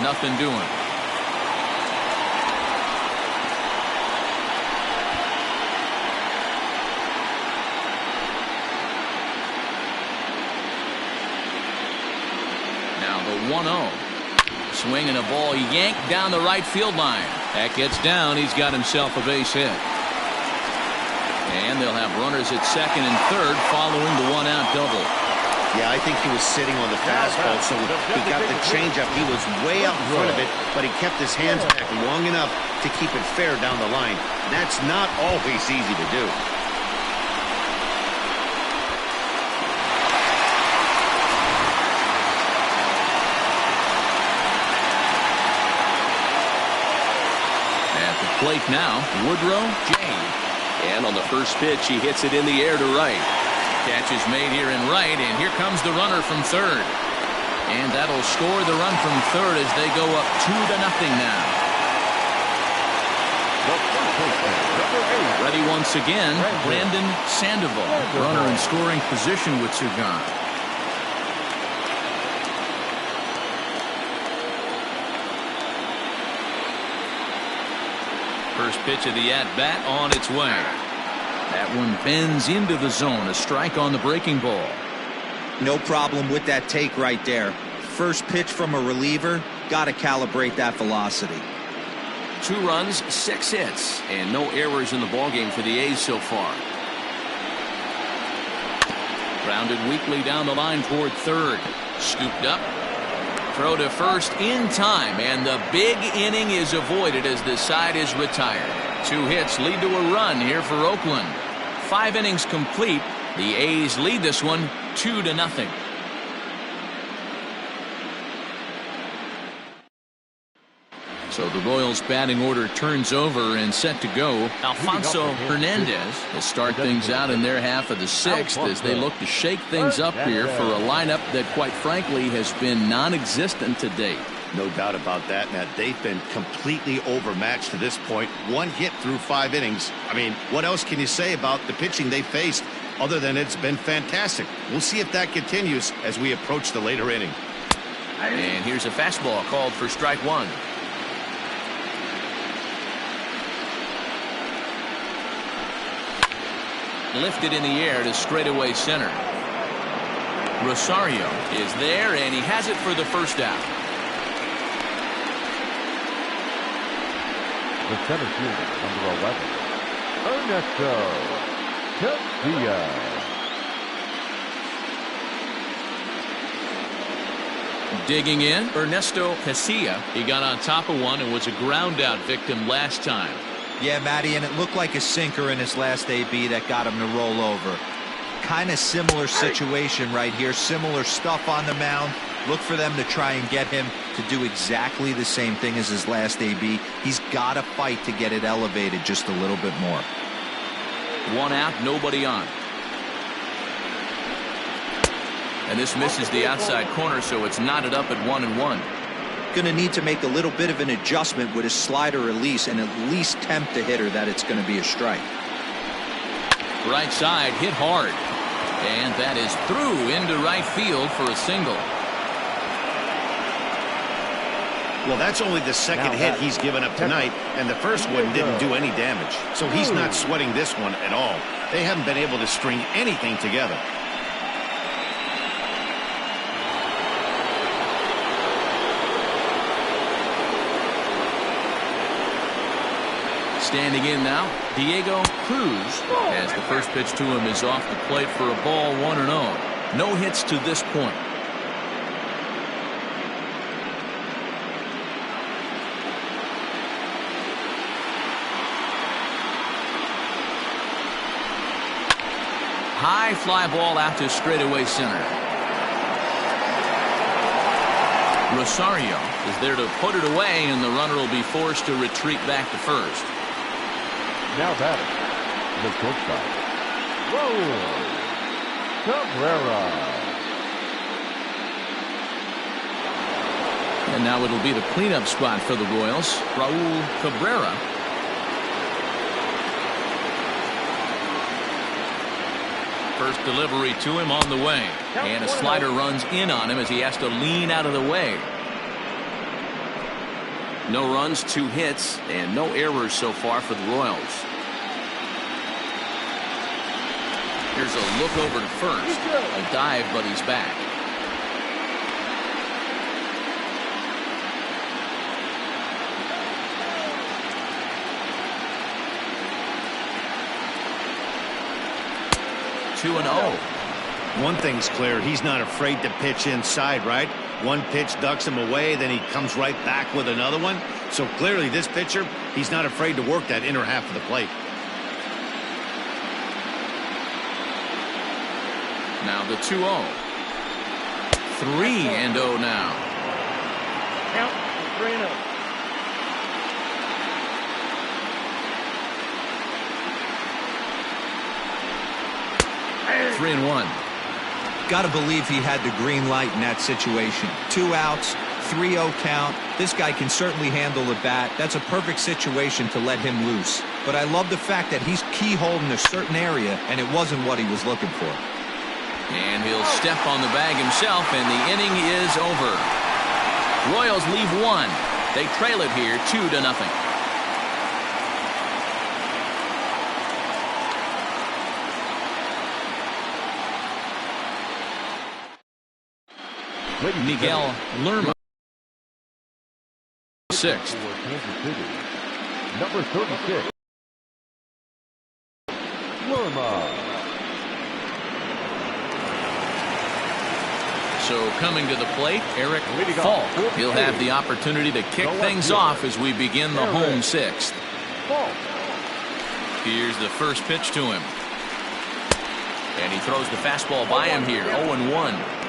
nothing doing. Now the 1-0. Swinging a ball yanked down the right field line. That gets down. He's got himself a base hit. And they'll have runners at second and third following the 1-out double. Yeah, I think he was sitting on the fastball, so he got the changeup. He was way out in front of it, but he kept his hands back long enough to keep it fair down the line. That's not always easy to do. Plate now, Woodrow J. And on the first pitch, he hits it in the air to right. Catch is made here in right, and here comes the runner from third. And that'll score the run from third as they go up 2-0 now. Ready once again, Brandon Sandoval. Runner in scoring position with Sugan. First pitch of the at-bat on its way. That one bends into the zone. A strike on the breaking ball. No problem with that take right there. First pitch from a reliever. Got to calibrate that velocity. 2 runs, 6 hits, and no errors in the ballgame for the A's so far. Grounded weakly down the line toward third. Scooped up. Throw to first in time, and the big inning is avoided as the side is retired. 2 hits lead to a run here for Oakland. 5 innings complete. The A's lead this one 2-0. So the Royals batting order turns over and set to go. Alfonso Hernandez will start things out in their half of the 6th as they look to shake things up here for a lineup that quite frankly has been non-existent to date. No doubt about that, Matt. They've been completely overmatched to this point. 1 hit through 5 innings. I mean, what else can you say about the pitching they faced other than it's been fantastic? We'll see if that continues as we approach the later inning. And here's a fastball called for strike 1. lifted in the air to straightaway center. Rosario is there, and he has it for the first out. The center fielder, number 11, Ernesto Tejeda. Digging in, Ernesto Tejeda. He got on top of one and was a ground out victim last time. Yeah, Matty, and it looked like a sinker in his last AB that got him to roll over. Kind of similar situation right here. Similar stuff on the mound. Look for them to try and get him to do exactly the same thing as his last AB. He's got to fight to get it elevated just a little bit more. One out, nobody on. And this misses the outside corner, so it's knotted up at 1-1. Going to need to make a little bit of an adjustment with his slider release and at least tempt the hitter that it's going to be a strike. Right side, hit hard. And that is through into right field for a single. Well, that's only the second hit he's given up tonight, and the first one didn't do any damage. So he's not sweating this one at all. They haven't been able to string anything together. Standing in now, Diego Cruz, as the first pitch to him is off the plate for a ball, 1-0. No hits to this point. High fly ball out to straightaway center. Rosario is there to put it away, and the runner will be forced to retreat back to first. Now batting, the shortstop, Raul Cabrera. And now it'll be the cleanup spot for the Royals. Raul Cabrera. First delivery to him on the way. And a slider runs in on him as he has to lean out of the way. No runs, 2 hits, and no errors so far for the Royals. Here's a look over to first. A dive, but he's back. Two and 0. One thing's clear, he's not afraid to pitch inside, right? One pitch ducks him away, then he comes right back with another one. So clearly this pitcher, he's not afraid to work that inner half of the plate. Now the 2-0. 3-0 now. Count 3-0. 3-1. Got to believe he had the green light in that situation. 2 outs, 3-0 count. This guy can certainly handle the bat. That's a perfect situation to let him loose. But I love the fact that he's keyholding a certain area, and it wasn't what he was looking for. And he'll step on the bag himself, and the inning is over. Royals leave 1. They trail it here 2-0. Miguel Lerma, 6th. Number 36, Lerma. So coming to the plate, Eric Falk. He'll have the opportunity to kick things off as we begin the home 6th. Here's the first pitch to him. And he throws the fastball by him here, 0-1.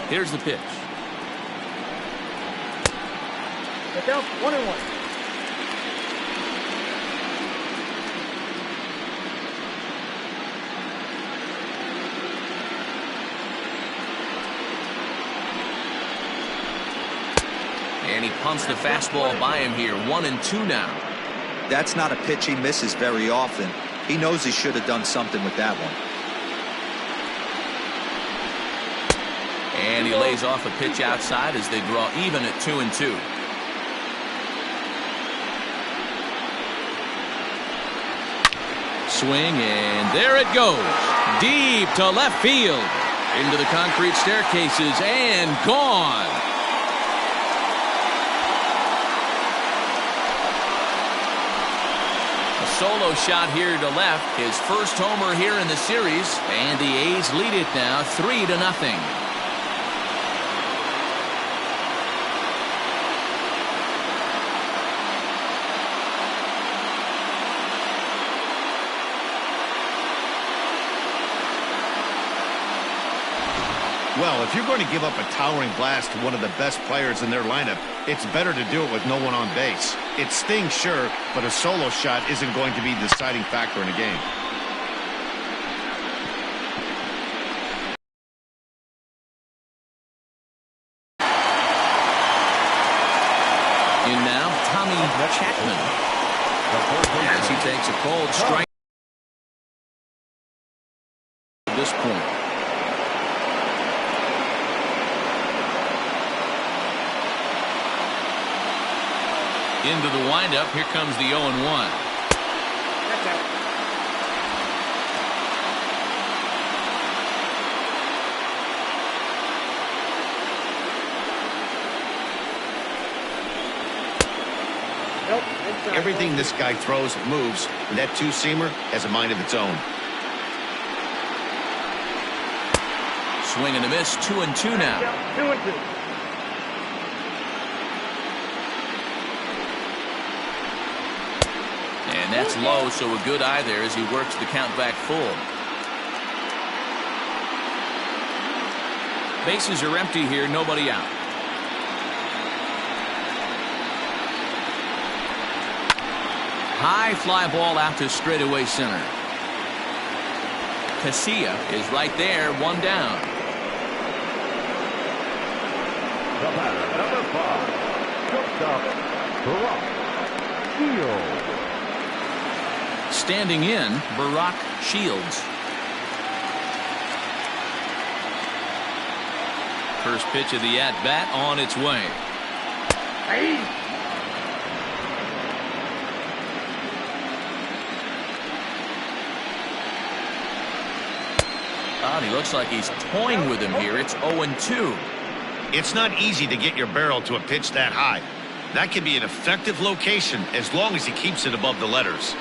Here's the pitch. Get down 1-1. And he punts the fastball by him here, 1-2 now. That's not a pitch he misses very often. He knows he should have done something with that one. And he lays off a pitch outside as they draw even at 2-2. Swing, and there it goes. Deep to left field. Into the concrete staircases, and gone. A solo shot here to left. His first homer here in the series. And the A's lead it now 3-0. Well, if you're going to give up a towering blast to one of the best players in their lineup, it's better to do it with no one on base. It stings, sure, but a solo shot isn't going to be the deciding factor in a game. In now, Tommy Chapman. As he takes a cold strike at this point. Into the windup. Here comes the 0-1. That's out. Nope, inside. Everything this guy throws moves, and that two-seamer has a mind of its own. Swing and a miss. 2-2 now. 2-2. And that's low, so a good eye there as he works the count back full. Bases are empty here, nobody out. High fly ball out to straightaway center. Casilla is right there, one down. The batter, number 5, shortstop, Barack Shields. Standing in, Barack Shields. First pitch of the at-bat on its way. Hey. Oh, he looks like he's toying with him here. It's 0-2. It's not easy to get your barrel to a pitch that high. That can be an effective location as long as he keeps it above the letters.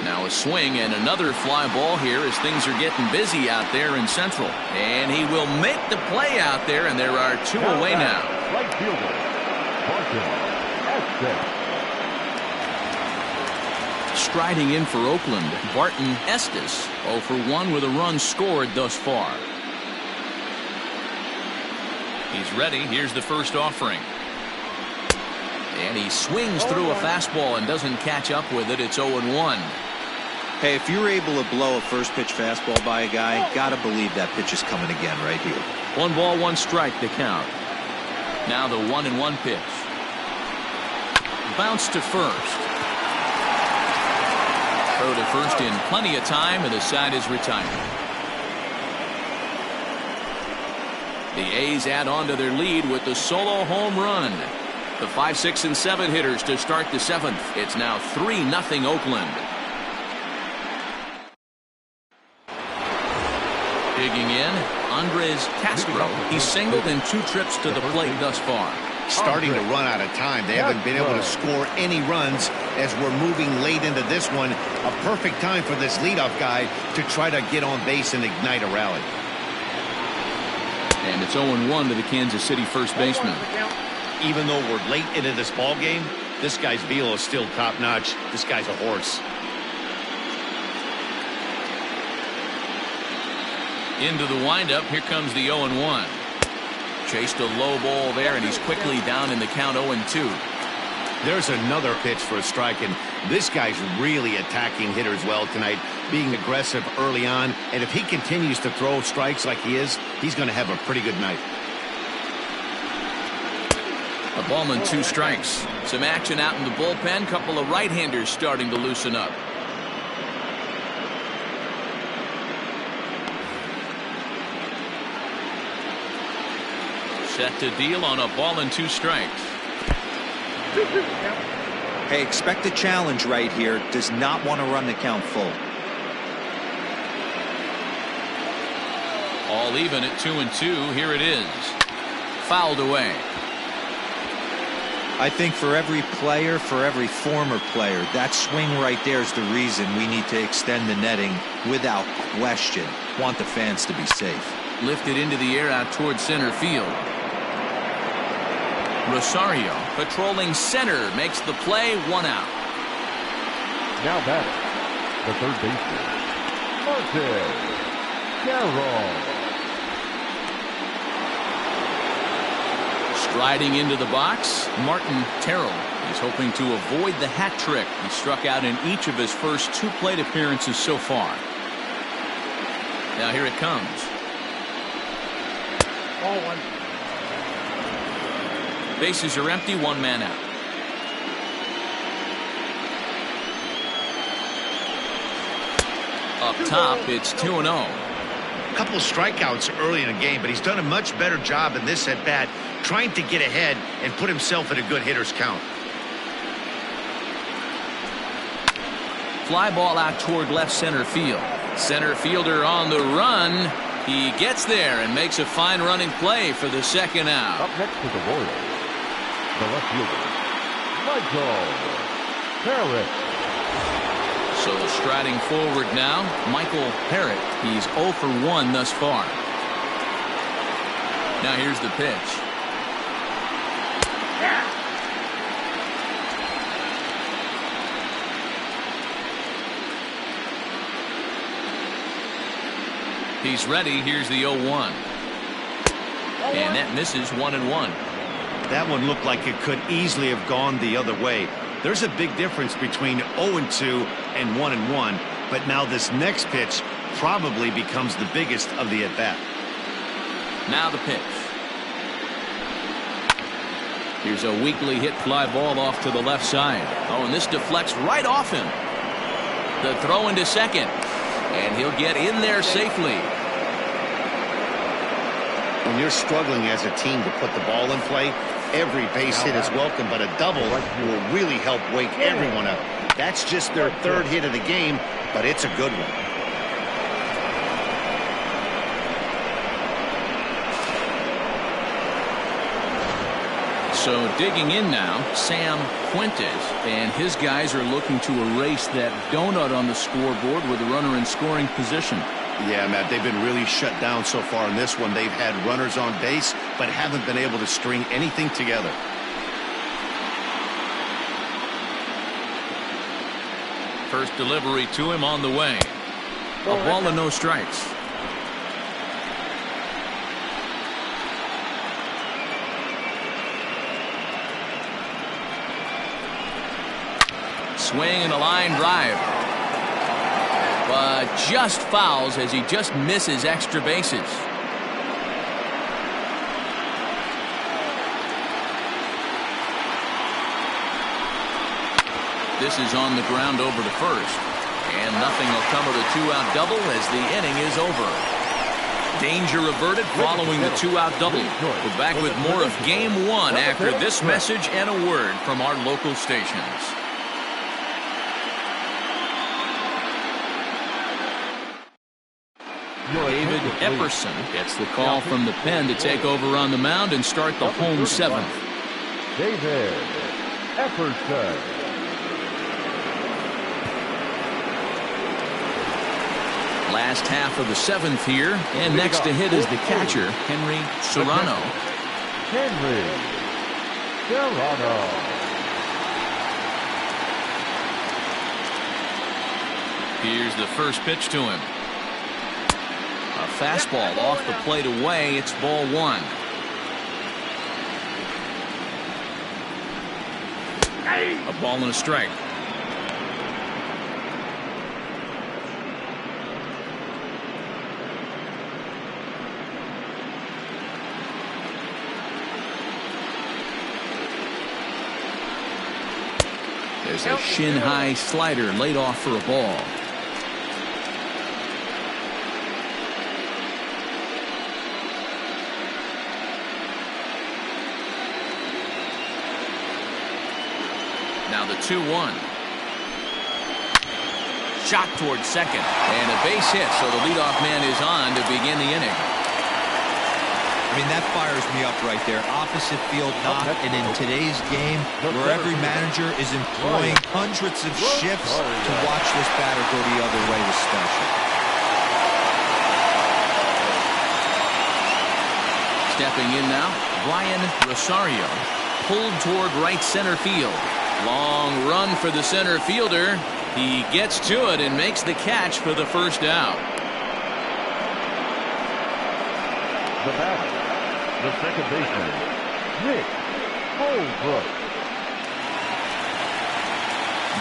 Now a swing and another fly ball here as things are getting busy out there in Central. And he will make the play out there, and there are two away now. Right fielder, Barton Estes. Striding in for Oakland, Barton Estes, 0 for 1 with a run scored thus far. He's ready. Here's the first offering. And he swings through a fastball and doesn't catch up with it. It's 0-1. Hey, if you're able to blow a first pitch fastball by a guy, gotta believe that pitch is coming again right here. 1 ball, 1 strike, the count. Now the 1-1 pitch. Bounce to first. Throw to first in plenty of time, and the side is retired. The A's add on to their lead with the solo home run. The 5, 6, and 7 hitters to start the 7th. It's now 3-0 Oakland. Digging in, Andres Castro. He's singled in 2 trips to the plate thus far. Starting to run out of time. They haven't been able to score any runs as we're moving late into this one. A perfect time for this leadoff guy to try to get on base and ignite a rally. And it's 0-1 to the Kansas City first baseman. Even though we're late into this ball game, this guy's velo is still top-notch. This guy's a horse. Into the windup. Here comes the 0-1. Chased a low ball there, and he's quickly down in the count 0-2. There's another pitch for a strike, and this guy's really attacking hitters well tonight, being aggressive early on. And if he continues to throw strikes like he is, he's going to have a pretty good night. A ball and 2 strikes. Some action out in the bullpen. Couple of right-handers starting to loosen up. Set to deal on a ball and 2 strikes. Hey, expect a challenge right here. Does not want to run the count full. All even at 2-2. Here it is. Fouled away. I think for every player, for every former player, that swing right there is the reason we need to extend the netting without question. Want the fans to be safe. Lifted into the air out towards center field. Rosario patrolling center makes the play. 1 out. Now batting, the third baseman, Martin Carroll. Striding into the box, Martin Terrell is hoping to avoid the hat trick. He struck out in each of his first 2 plate appearances so far. Now here it comes. Ball 1. Bases are empty, 1 man out. Up top, it's 2-0. A couple of strikeouts early in the game, but he's done a much better job in this at bat, trying to get ahead and put himself in a good hitter's count. Fly ball out toward left center field. Center fielder on the run. He gets there and makes a fine running play for the 2nd out. Up next to the Royals, the left fielder, Michael Parrott. So striding forward now, Michael Parrott. He's 0 for 1 thus far. Now here's the pitch. He's ready. Here's the 0-1. And that misses 1-1. That one looked like it could easily have gone the other way. There's a big difference between 0-2 and 1-1, but now this next pitch probably becomes the biggest of the at-bat. Now the pitch. Here's a weakly hit fly ball off to the left side. Oh, and this deflects right off him. The throw into second, and he'll get in there safely. When you're struggling as a team to put the ball in play, every base hit is welcome, but a double will really help wake everyone up. That's just their 3rd hit of the game, but it's a good one. So digging in now, Sam Fuentes, and his guys are looking to erase that donut on the scoreboard with a runner in scoring position. Yeah, Matt, they've been really shut down so far in this one. They've had runners on base, but haven't been able to string anything together. First delivery to him on the way. A ball and no strikes. Swing and a line drive. But just fouls as he just misses extra bases. This is on the ground over to first. And nothing will come of the 2-out double as the inning is over. Danger averted following the 2-out double. We're back with more of Game 1 after this message and a word from our local stations. David Epperson gets the call from the pen to take over on the mound and start the home 7th. David Epperson. Last half of the 7th here, and next to hit is the catcher, Henry Serrano. Henry Serrano. Here's the first pitch to him. A fastball off the plate away. It's ball 1. A ball and a strike. There's a shin-high slider laid off for a ball. Now the 2-1. Shot towards second. And a base hit, so the leadoff man is on to begin the inning. I mean, that fires me up right there. Opposite field knock, and in today's game, where every manager is employing hundreds of shifts, to watch this batter go the other way was special. Stepping in now, Brian Rosario. Pulled toward right center field. Long run for the center fielder. He gets to it and makes the catch for the first out. The batter, the second baseman, Nick Holbrook.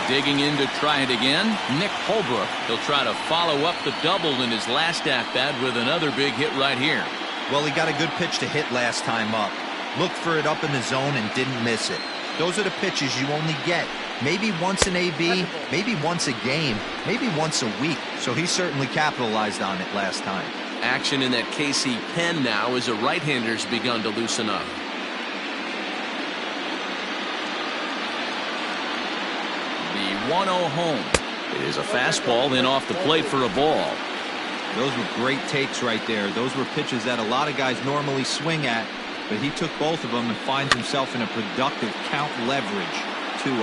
Digging in to try it again, Nick Holbrook. He'll try to follow up the double in his last at-bat with another big hit right here. Well, he got a good pitch to hit last time up. Looked for it up in the zone and didn't miss it. Those are the pitches you only get. Maybe once an AB, maybe once a game, maybe once a week. So he certainly capitalized on it last time. Action in that KC pen now as a right-hander's begun to loosen up. The 1-0 home. It is a fastball, then off the plate for a ball. Those were great takes right there. Those were pitches that a lot of guys normally swing at, but he took both of them and finds himself in a productive count leverage. 2-0.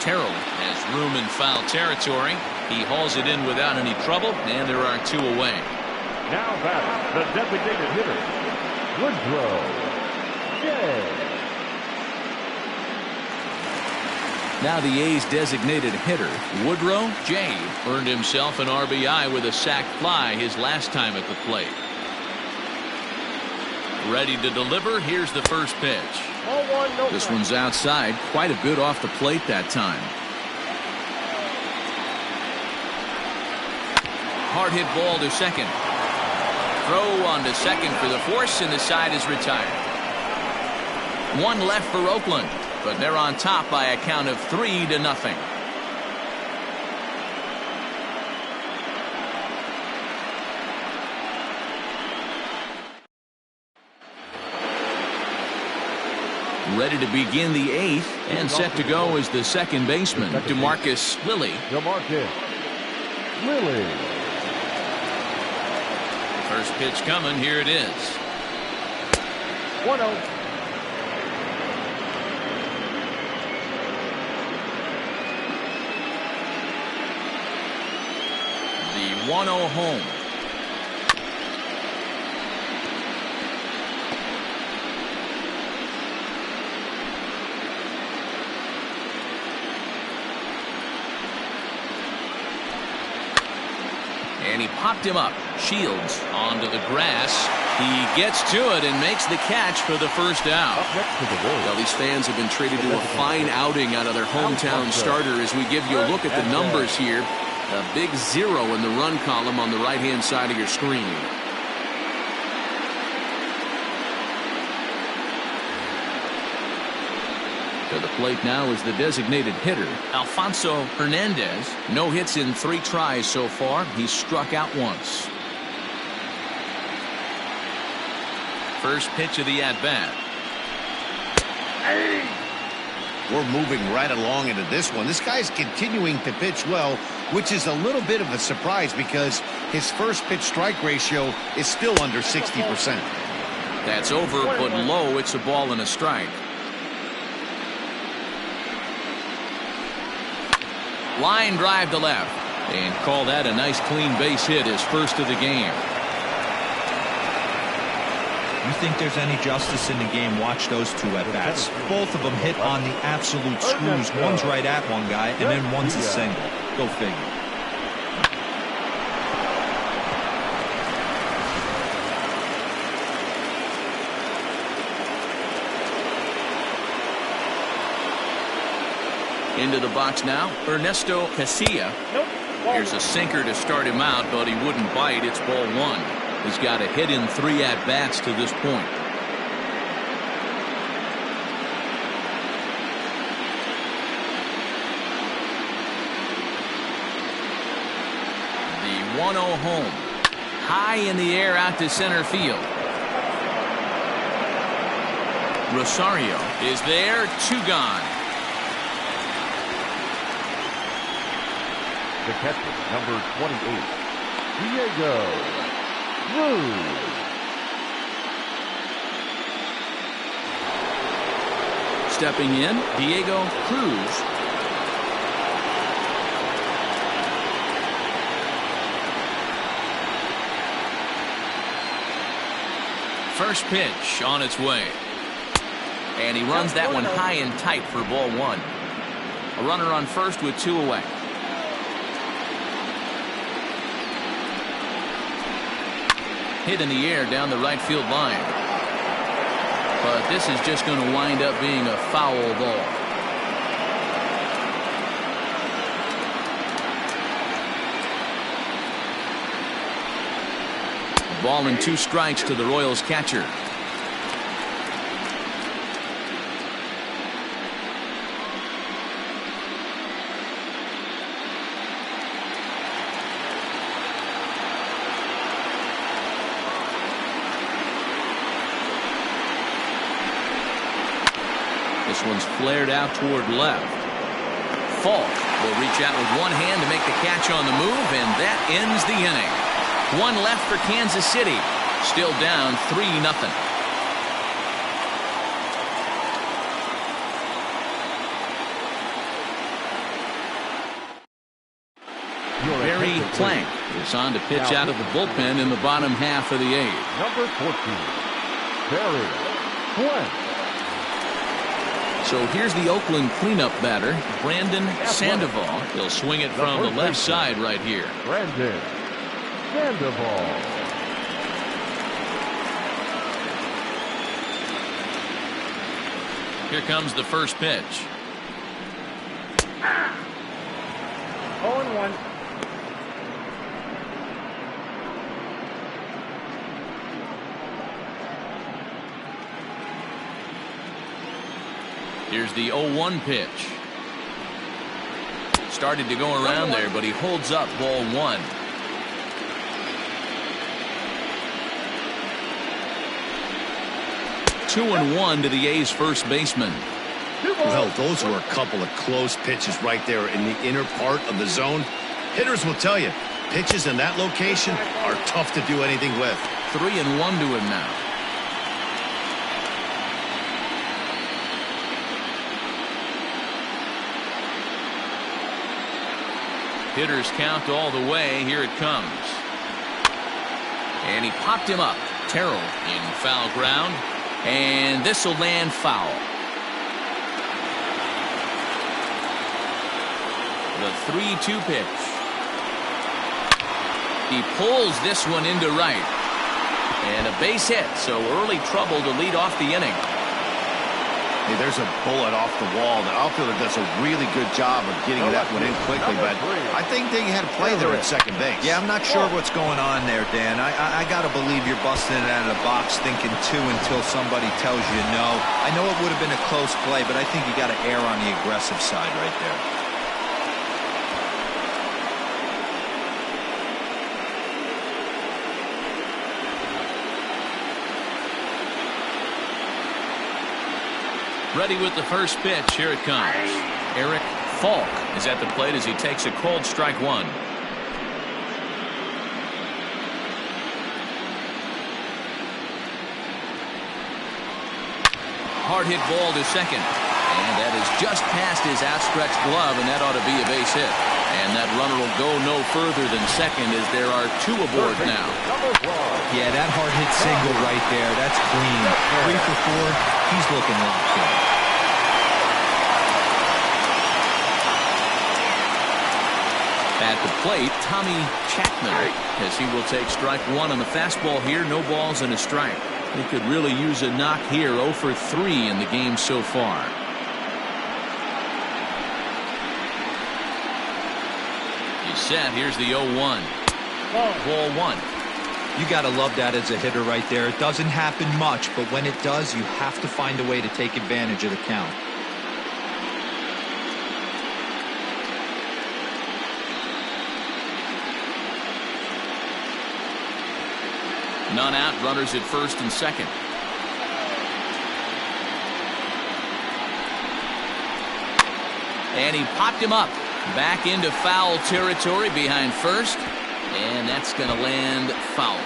Terrell has room in foul territory. He hauls it in without any trouble, and there are 2 away. Now batter, the designated hitter, Woodrow Jay. Now the A's designated hitter, Woodrow Jay, earned himself an RBI with a sac fly his last time at the plate. Ready to deliver. Here's the first pitch. This one's outside, quite a bit off the plate that time. Hard hit ball to second. Throw on to second for the force, and the side is retired. 1 left for Oakland, but they're on top by a count of 3-0. Ready to begin the 8th, and set to go is the second baseman, DeMarcus Lilly. DeMarcus Lilly. First pitch coming. Here it is. 1-0. The 1-0 home. And he popped him up. Shields onto the grass. He gets to it and makes the catch for the first out. Well, these fans have been treated to a fine outing out of their hometown starter as we give you a look at the numbers here. A big 0 in the run column on the right-hand side of your screen. To the plate now is the designated hitter, Alfonso Hernandez. No hits in 3 tries so far. He's struck out once. First pitch of the at-bat. We're moving right along into this one. This guy's continuing to pitch well, which is a little bit of a surprise because his first pitch strike ratio is still under 60%. That's over, but low. It's a ball and a strike. Line drive to left, and call that a nice clean base hit, his first of the game. You think there's any justice in the game? Watch those 2 at-bats. Both of them hit on the absolute screws. One's right at one guy, and then one's a single. Go figure. Into the box now, Ernesto Casilla. Here's a sinker to start him out, but he wouldn't bite. It's ball 1. He's got a hit in 3 at-bats to this point. The 1-0 home. High in the air out to center field. Rosario is there, 2 gone. The catcher, number 28, Diego Cruz. Stepping in, Diego Cruz. First pitch on its way. And he runs that one high and tight for ball one. A runner on first with 2 away. Hit in the air down the right field line. But this is just going to wind up being a foul ball. Ball and 2 strikes to the Royals catcher. This one's flared out toward left. Falk will reach out with one hand to make the catch on the move, and that ends the inning. 1 left for Kansas City. Still down 3-0. Barry Plank is on to pitch out of the bullpen in the bottom half of the 8th. Number 14, Barry Plank. So here's the Oakland cleanup batter, Brandon Sandoval. He'll swing it from the left side right here. Brandon Sandoval. Here comes the first pitch. 0-1. Here's the 0-1 pitch. Started to go around there, but he holds up ball 1. Two and 1 to the A's first baseman. Well, those were a couple of close pitches right there in the inner part of the zone. Hitters will tell you, pitches in that location are tough to do anything with. 3-1 to him now. Hitters count all the way. Here it comes. And he popped him up. Terrell in foul ground. And this will land foul. The 3-2 pitch. He pulls this one into right. And a base hit, so early trouble to lead off the inning. Hey, there's a bullet off the wall. The outfielder does a really good job of getting that one in quickly, but I think they had a play there at second base. Yeah, I'm not sure what's going on there, Dan. I got to believe you're busting it out of the box thinking 2 until somebody tells you no. I know it would have been a close play, but I think you got to err on the aggressive side right there. Ready with the first pitch. Here it comes. Eric Falk is at the plate as he takes a cold strike 1. Hard hit ball to second. And that is just past his outstretched glove, and that ought to be a base hit. And that runner will go no further than second as there are 2 aboard now. Yeah, that hard hit single right there. That's clean. 3 for 4. He's looking locked in. At the plate, Tommy Chapman, as he will take strike 1 on the fastball here. No balls and a strike. He could really use a knock here. 0 for 3 in the game so far. He's set. Here's the 0-1. Ball 1. You got to love that as a hitter right there. It doesn't happen much, but when it does, you have to find a way to take advantage of the count. None out, runners at first and second. And he popped him up. Back into foul territory behind first, and that's going to land foul.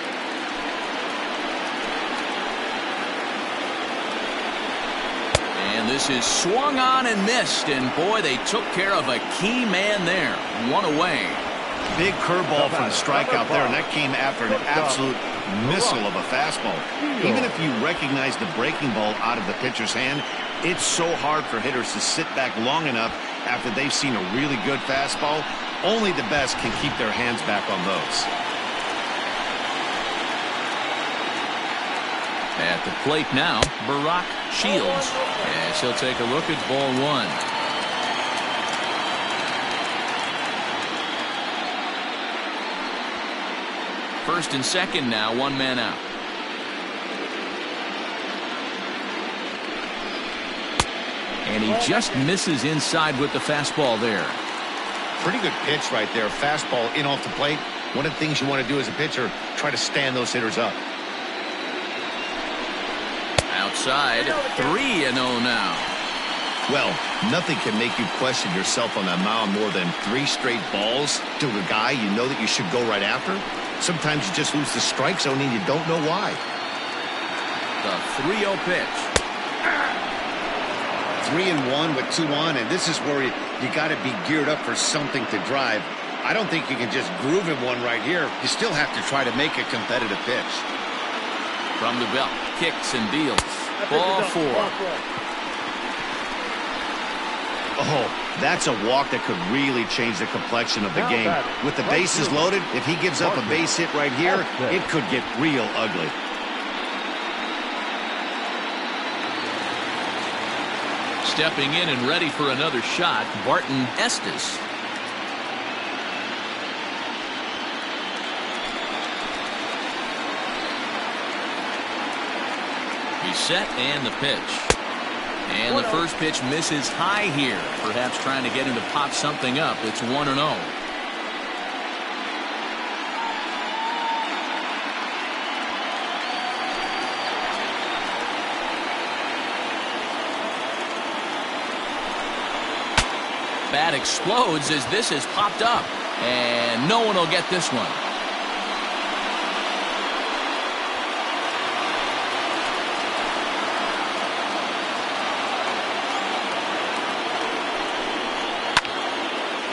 And this is swung on and missed, and boy, they took care of a key man there. One away. Big curveball for the strikeout there, and that came after an absolute missile of a fastball. Even if you recognize the breaking ball out of the pitcher's hand, it's so hard for hitters to sit back long enough after they've seen a really good fastball. Only the best can keep their hands back on those. At the plate now, Barack Shields. As he'll take a look at ball one. First and second now, one man out. And he just misses inside with the fastball there. Pretty good pitch right there. Fastball in off the plate. One of the things you want to do as a pitcher, try to stand those hitters up. Outside, 3-0 now. Well, nothing can make you question yourself on that mound more than 3 straight balls to a guy you know that you should go right after. Sometimes you just lose the strike zone and you don't know why. The 3-0 pitch. 3-1 with 2 on, and this is where you got to be geared up for something to drive. I don't think you can just groove him one right here. You still have to try to make a competitive pitch. From the belt, kicks and deals. Ball 4. Oh, that's a walk that could really change the complexion of the game. With the bases loaded, if he gives up a base hit right here, it could get real ugly. Stepping in and ready for another shot, Barton Estes. He's set and the pitch. And the first pitch misses high here. Perhaps trying to get him to pop something up. It's 1-0. Bat explodes as this is popped up. And no one will get this one.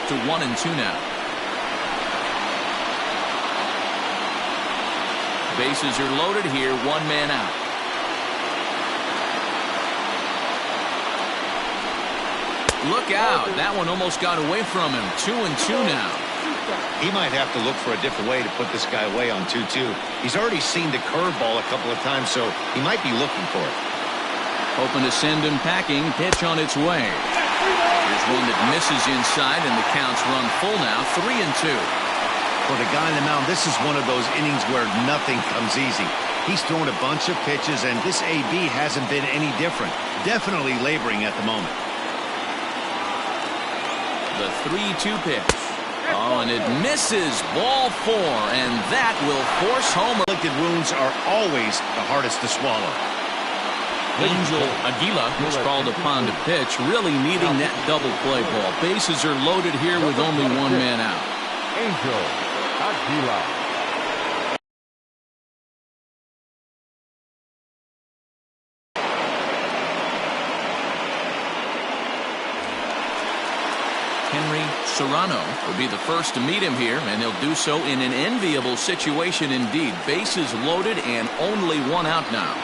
To 1-2 now. Bases are loaded here, 1 man out. Look out, that one almost got away from him. 2-2 now. He might have to look for a different way to put this guy away on 2-2. He's already seen the curveball a couple of times, so he might be looking for it. Hoping to send him packing. Pitch on its way. Here's one that misses inside, and the count's run full now. 3-2. For the guy on the mound, this is one of those innings where nothing comes easy. He's thrown a bunch of pitches, and this AB hasn't been any different. Definitely laboring at the moment. The 3-2 pitch. Oh, and it misses. Ball 4, and that will force home. Inflicted wounds are always the hardest to swallow. Angel Aguila was called upon to pitch, really needing that double play ball. Bases are loaded here with only 1 man out. Angel Aguila. Henry Serrano will be the first to meet him here, and he'll do so in an enviable situation indeed. Bases loaded and only 1 out now.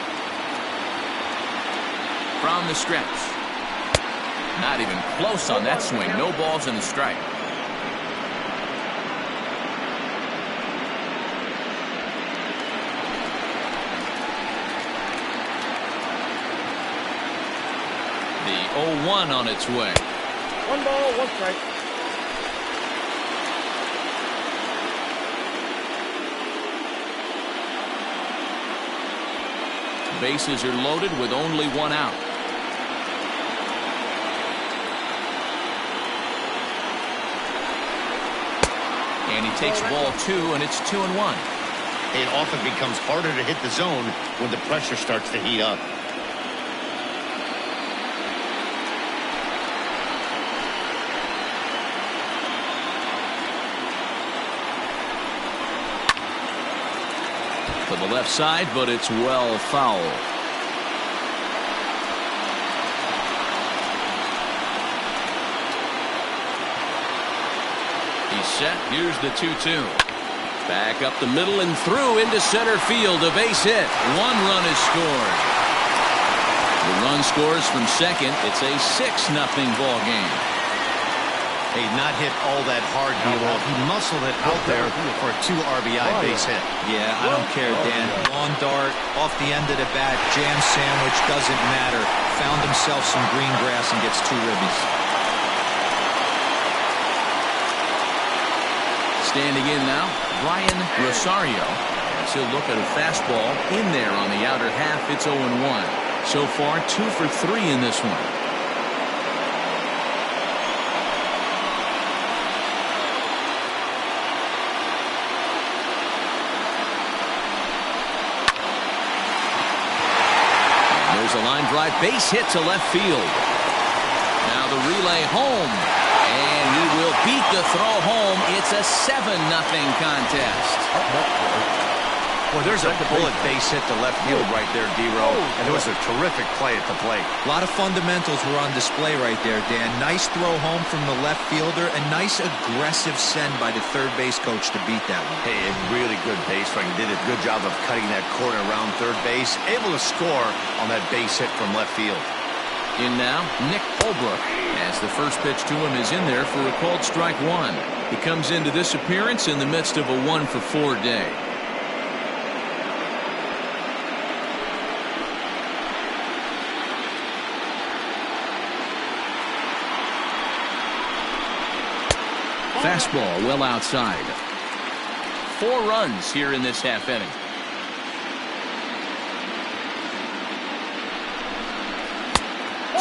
From the stretch. Not even close on that swing. No balls in the strike. The 0-1 on its way. 1 ball, 1 strike. Bases are loaded with only 1 out. And he takes ball 2, and it's 2-1. It often becomes harder to hit the zone when the pressure starts to heat up. To the left side, but it's well fouled. He's set. Here's the 2-2. Back up the middle and through into center field. A base hit. 1 run is scored. The run scores from second. It's a 6-0 ball game. Hey, not hit all that hard, D-Roll. He muscled it out there for a 2 RBI base hit. Yeah, I don't care, Dan. Lawn dart, off the end of the bat, jam sandwich, doesn't matter. Found himself some green grass and gets 2 ribbies. Standing in now, Brian Rosario. As he'll look at a fastball in there on the outer half. It's 0-1. So far, 2 for 3 in this one. There's a line drive, base hit to left field. Now the relay home, and he will beat the throw home. It's a 7-0 contest. Well, there's a bullet base hit to left field right there, D-Roll, and it was a terrific play at the plate. A lot of fundamentals were on display right there, Dan. Nice throw home from the left fielder, and nice aggressive send by the third base coach to beat that one. Hey, a really good base running. Did a good job of cutting that corner around third base. Able to score on that base hit from left field. In now, Nick Holbrook, as the first pitch to him is in there for a called strike 1. He comes into this appearance in the midst of a 1-for-4 day. Fastball well outside. 4 runs here in this half inning.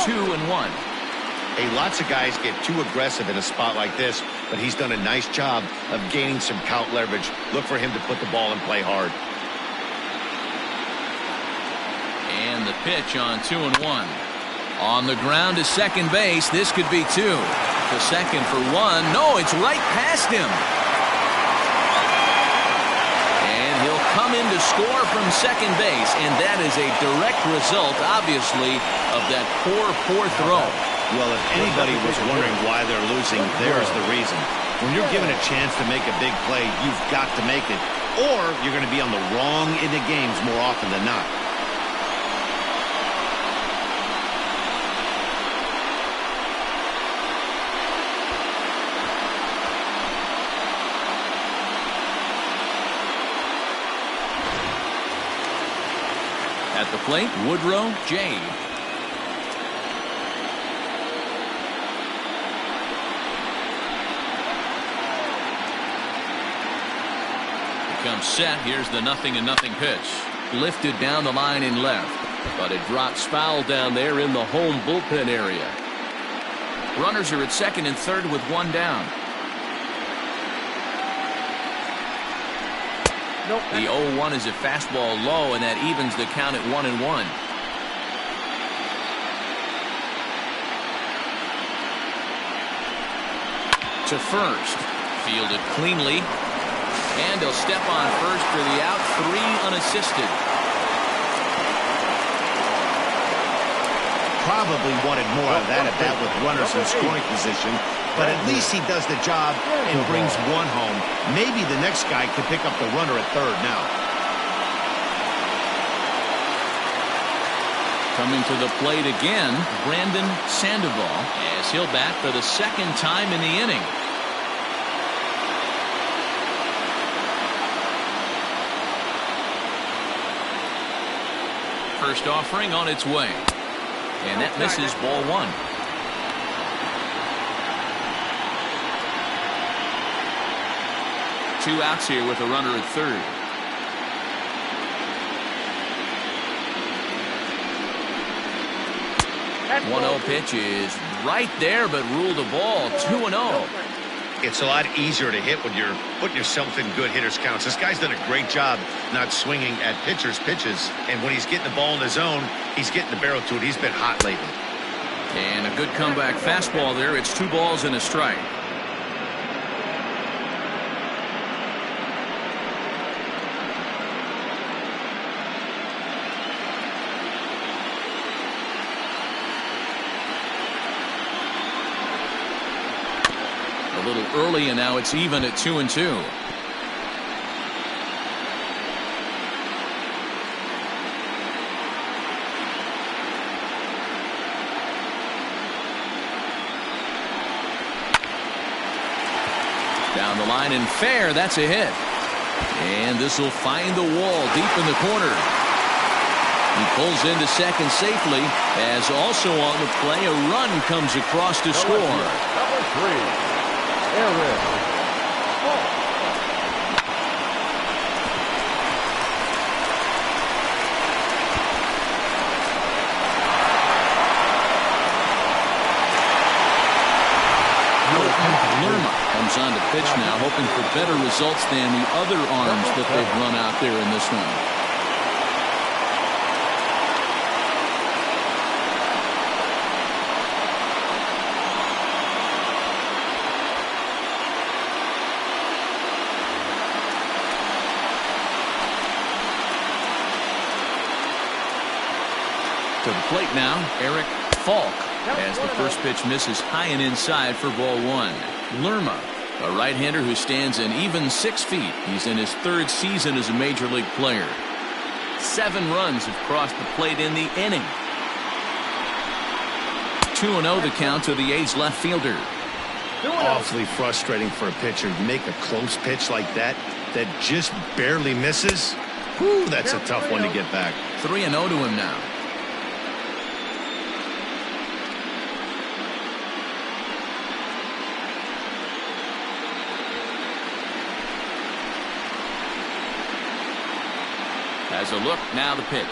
Two and 1. Hey, lots of guys get too aggressive in a spot like this, but he's done a nice job of gaining some count leverage. Look for him to put the ball and play hard. And the pitch on 2-1. On the ground to second base. This could be 2. To second for 1. No, it's right past him. And he'll come in to score from second base. And that is a direct result, obviously, of that poor throw. Well, if anybody was wondering why they're losing, there's the reason. When you're given a chance to make a big play, you've got to make it. Or you're going to be on the wrong end of games more often than not. At the plate, Woodrow J. Comes set. Here's the 0-0 pitch. Lifted down the line in left, but it drops foul down there in the home bullpen area. Runners are at second and third with 1 down. Nope. The 0-1 is a fastball low, and that evens the count at 1-1. To first, fielded cleanly. And he'll step on first for the out. 3 unassisted. Probably wanted more out of that at bat with runners in scoring position, but at least he does the job and brings 1 home. Maybe the next guy could pick up the runner at third now. Coming to the plate again, Brandon Sandoval, as he'll bat for the 2nd time in the inning. First offering on its way. And that misses, ball 1. Two outs here with a runner at third. That's 1-0 pitch is right there, but ruled a ball. 2-0. It's a lot easier to hit when you're putting yourself in good hitters' counts. This guy's done a great job not swinging at pitchers' pitches. And when he's getting the ball in the zone, he's getting the barrel to it. He's been hot lately. And a good comeback fastball there. It's 2 balls and a strike. A little early, and now it's even at 2-2. Down the line and fair. That's a hit. And this will find the wall deep in the corner. He pulls into second safely, as also on the play a run comes across to score. Number 3, Aaron. Comes on to pitch now, hoping for better results than the other arms that they've run out there in this one. To the plate now, Eric Falk, as the first pitch misses high and inside for ball 1. Lerma, a right-hander who stands an even 6 feet. He's in his 3rd season as a major league player. 7 runs have crossed the plate in the inning. 2-0 the count to the A's left fielder. Awfully frustrating for a pitcher to make a close pitch like that just barely misses. Whew, that's a tough one to get back. 3-0 to him now. As a look, now the pitch.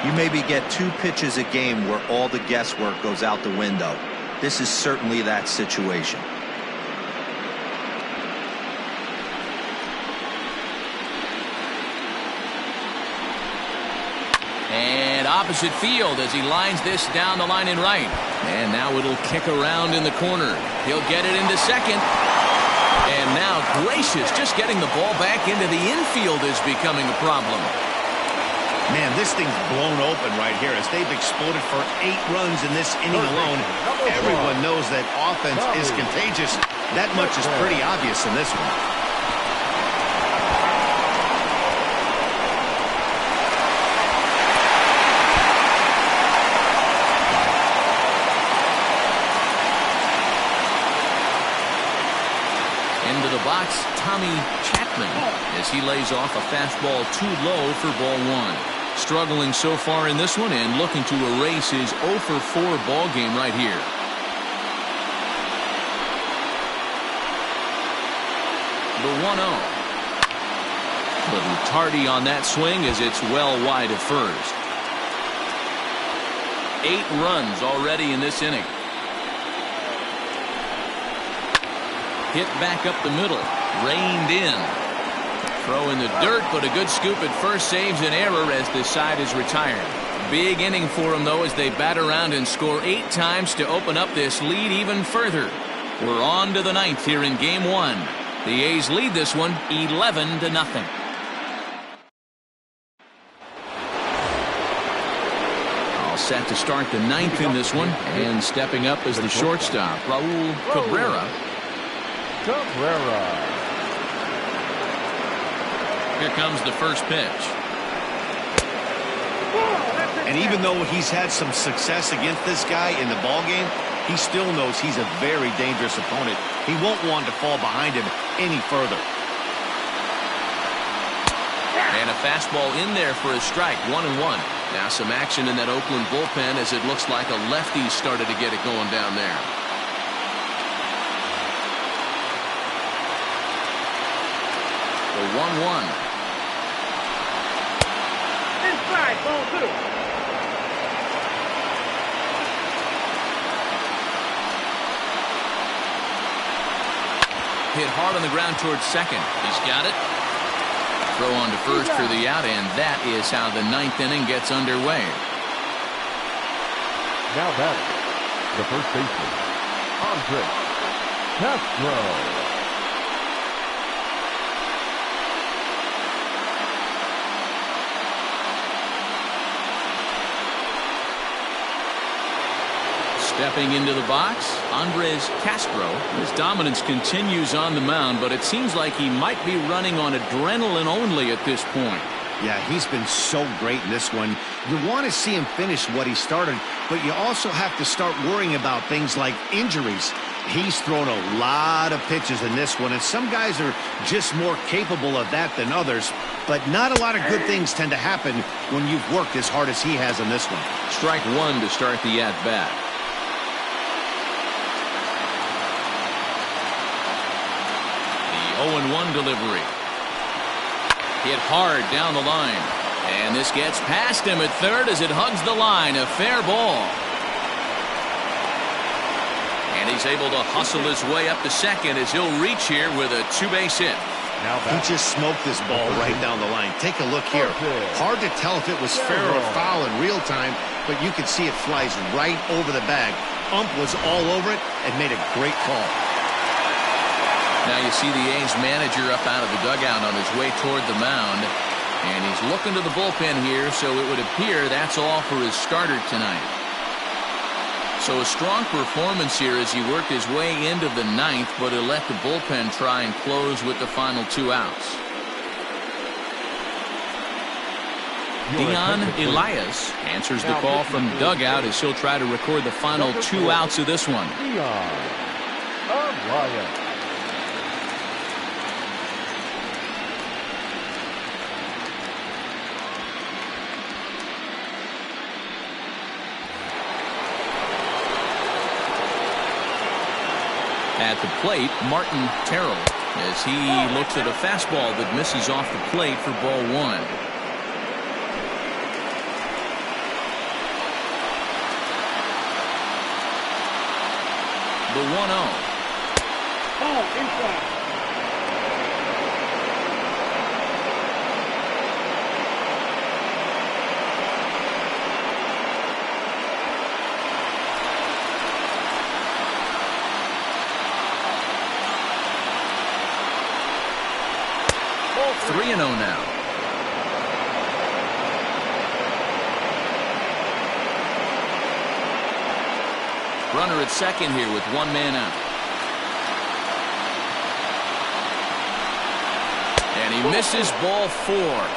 You maybe get 2 pitches a game where all the guesswork goes out the window. This is certainly that situation. And opposite field as he lines this down the line in right. And now it'll kick around in the corner. He'll get it into second. And now Gracious, just getting the ball back into the infield is becoming a problem. Man, this thing's blown open right here as they've exploded for 8 runs in this inning alone. Everyone knows that offense is contagious. That much is pretty obvious in this one. Into the box, Tommy Chapman, as he lays off a fastball too low for ball 1. Struggling so far in this one and looking to erase his 0 for 4 ball game right here. The 1-0. Little tardy on that swing as it's well wide at first. 8 runs already in this inning. Hit back up the middle. Reined in. Throw in the dirt, but a good scoop at first saves an error as this side is retired. Big inning for them, though, as they bat around and score 8 times to open up this lead even further. We're on to the 9th here in Game 1. The A's lead this one 11-0. All set to start the 9th in this one, and stepping up as the shortstop, Raul Cabrera. Here comes the first pitch. And even though he's had some success against this guy in the ballgame, he still knows he's a very dangerous opponent. He won't want to fall behind him any further. And a fastball in there for a strike, 1-1. Now some action in that Oakland bullpen as it looks like a lefty started to get it going down there. The 1-1. Inside, ball 2. Hit hard on the ground towards second. He's got it. Throw on to first for the out, and that is how the 9th inning gets underway. Now batting, the first baseman, Andre Castro. Stepping into the box, Andres Castro. His dominance continues on the mound, but it seems like he might be running on adrenaline only at this point. Yeah, he's been so great in this one. You want to see him finish what he started, but you also have to start worrying about things like injuries. He's thrown a lot of pitches in this one, and some guys are just more capable of that than others, but not a lot of good things tend to happen when you've worked as hard as he has in this one. Strike one to start the at-bat. The 0-1 delivery. Hit hard down the line. And this gets past him at third as it hugs the line. A fair ball. And he's able to hustle his way up to second as he'll reach here with a two-base hit. He just smoked this ball right down the line. Take a look here. Hard to tell if it was fair or foul in real time, but you can see it flies right over the bag. Ump was all over it and made a great call. Now you see the A's manager up out of the dugout on his way toward the mound. And he's looking to the bullpen here, so it would appear that's all for his starter tonight. So a strong performance here as he worked his way into the ninth, but he'll let the bullpen try and close with the final 2 outs. Dion Elias answers the call from dugout as he'll try to record the final 2 outs of this one. Dion Elias. At the plate, Martin Terrell, as he looks at a fastball that misses off the plate for ball one. The 1-0. Ball inside. Oh, 3-0 now. Runner at second here with 1 man out. And he misses ball 4.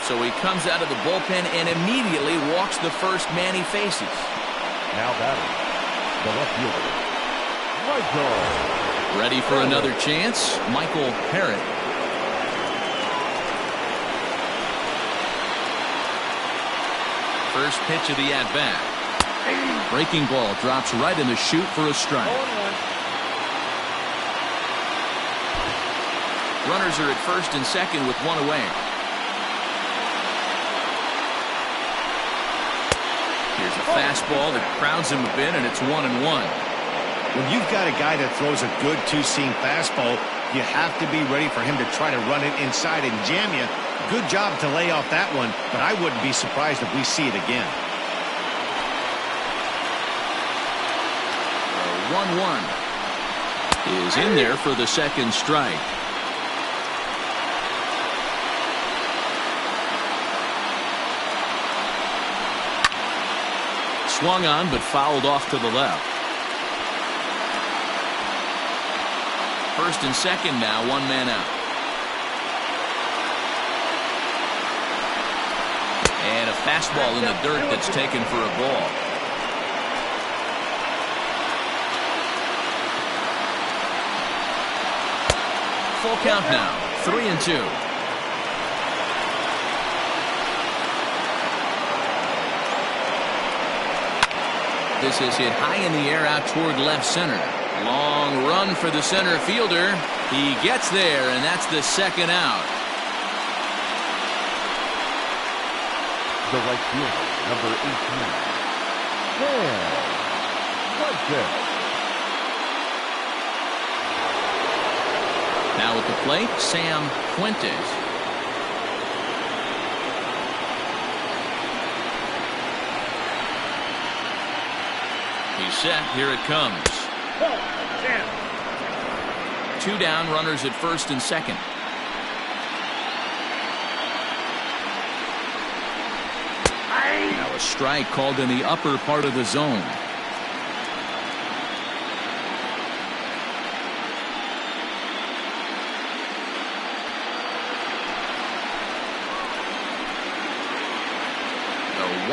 So he comes out of the bullpen and immediately walks the first man he faces. Now batting, the left fielder, Michael. Ready for another chance, Michael Parrott. First pitch of the at-bat. Breaking ball drops right in the chute for a strike. Runners are at first and second with 1 away. Here's a fastball that crowds him a bit, and it's 1-1. When you've got a guy that throws a good two-seam fastball, you have to be ready for him to try to run it inside and jam you. Good job to lay off that one, but I wouldn't be surprised if we see it again. 1-1 is in there for the second strike. Swung on but fouled off to the left. First and second now, 1 man out. And a fastball in the dirt that's taken for a ball. Full count now, 3-2. This is hit high in the air out toward left center. Long run for the center fielder. He gets there, and that's the second out. The right fielder, number 18, Sam. Now at the plate, Sam Fuentes. He's set. Here it comes. 2 down, runners at first and second. Now a strike called in the upper part of the zone.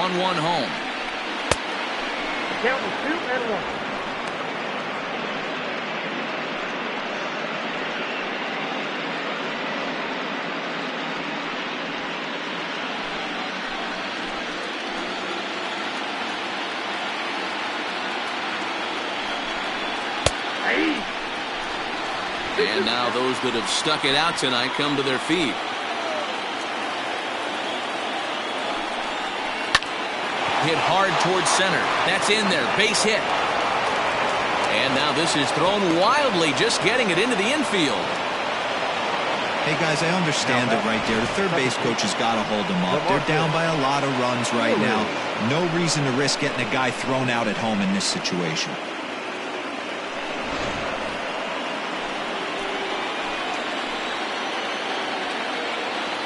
1-1 home. Count is 2-1. And now those that have stuck it out tonight come to their feet. Hit hard towards center. That's in there. Base hit. And now this is thrown wildly, just getting it into the infield. Hey, guys, I understand it right there. The third base coach has got to hold them up. They're down by a lot of runs right now. No reason to risk getting a guy thrown out at home in this situation.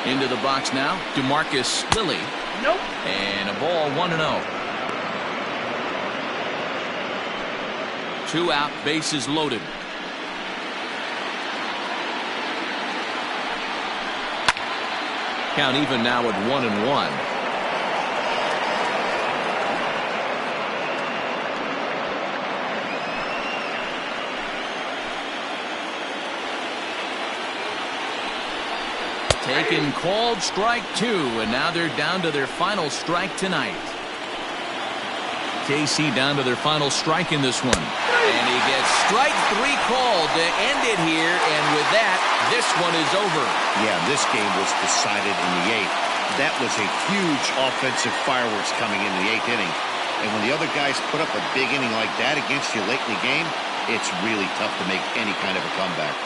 Into the box now, DeMarcus Lilly. Nope. And a ball, 1-0. 2 out, bases loaded. Count even now at 1-1. Taken, called, strike 2, and now they're down to their final strike tonight. KC down to their final strike in this one. And he gets strike 3 called to end it here, and with that, this one is over. Yeah, this game was decided in the 8th. That was a huge offensive fireworks coming in the 8th inning. And when the other guys put up a big inning like that against you late in the game, it's really tough to make any kind of a comeback.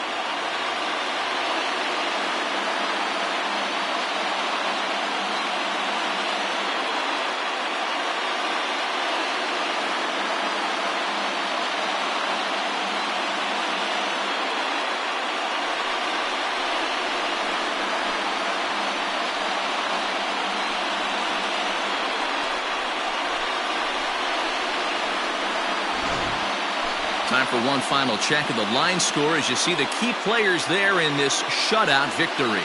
Time for one final check of the line score as you see the key players there in this shutout victory.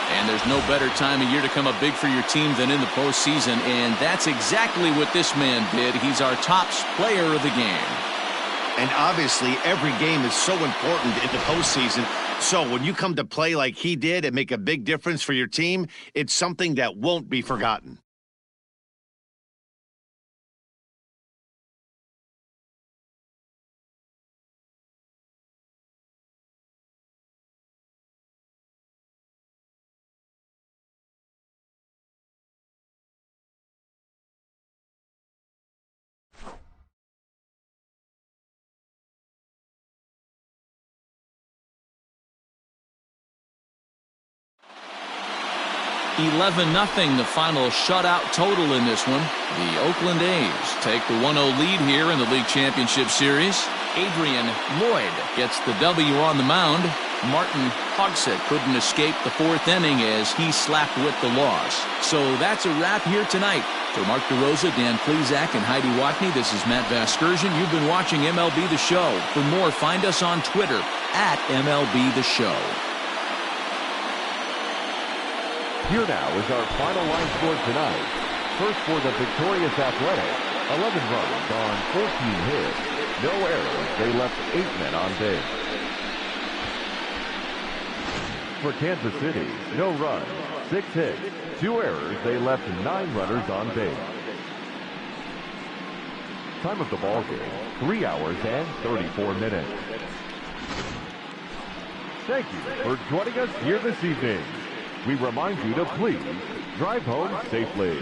And there's no better time of year to come up big for your team than in the postseason, and that's exactly what this man did. He's our top player of the game. And obviously, every game is so important in the postseason. So when you come to play like he did and make a big difference for your team, it's something that won't be forgotten. (11-0) the final shutout total in this one. The Oakland A's take the 1-0 lead here in the League Championship Series. Adrian Lloyd gets the W on the mound. Martin Hogsett couldn't escape the 4th inning as he slapped with the loss. So that's a wrap here tonight. For Mark DeRosa, Dan Plesac, and Heidi Watney, this is Matt Vasgersian. You've been watching MLB The Show. For more, find us on Twitter at MLB The Show. Here now is our final line score tonight. First for the victorious Athletics, 11 runs on 14 hits. No errors. They left 8 men on base. For Kansas City, no runs, 6 hits, 2 errors. They left 9 runners on base. Time of the ball game, 3 hours and 34 minutes. Thank you for joining us here this evening. We remind you to please drive home safely.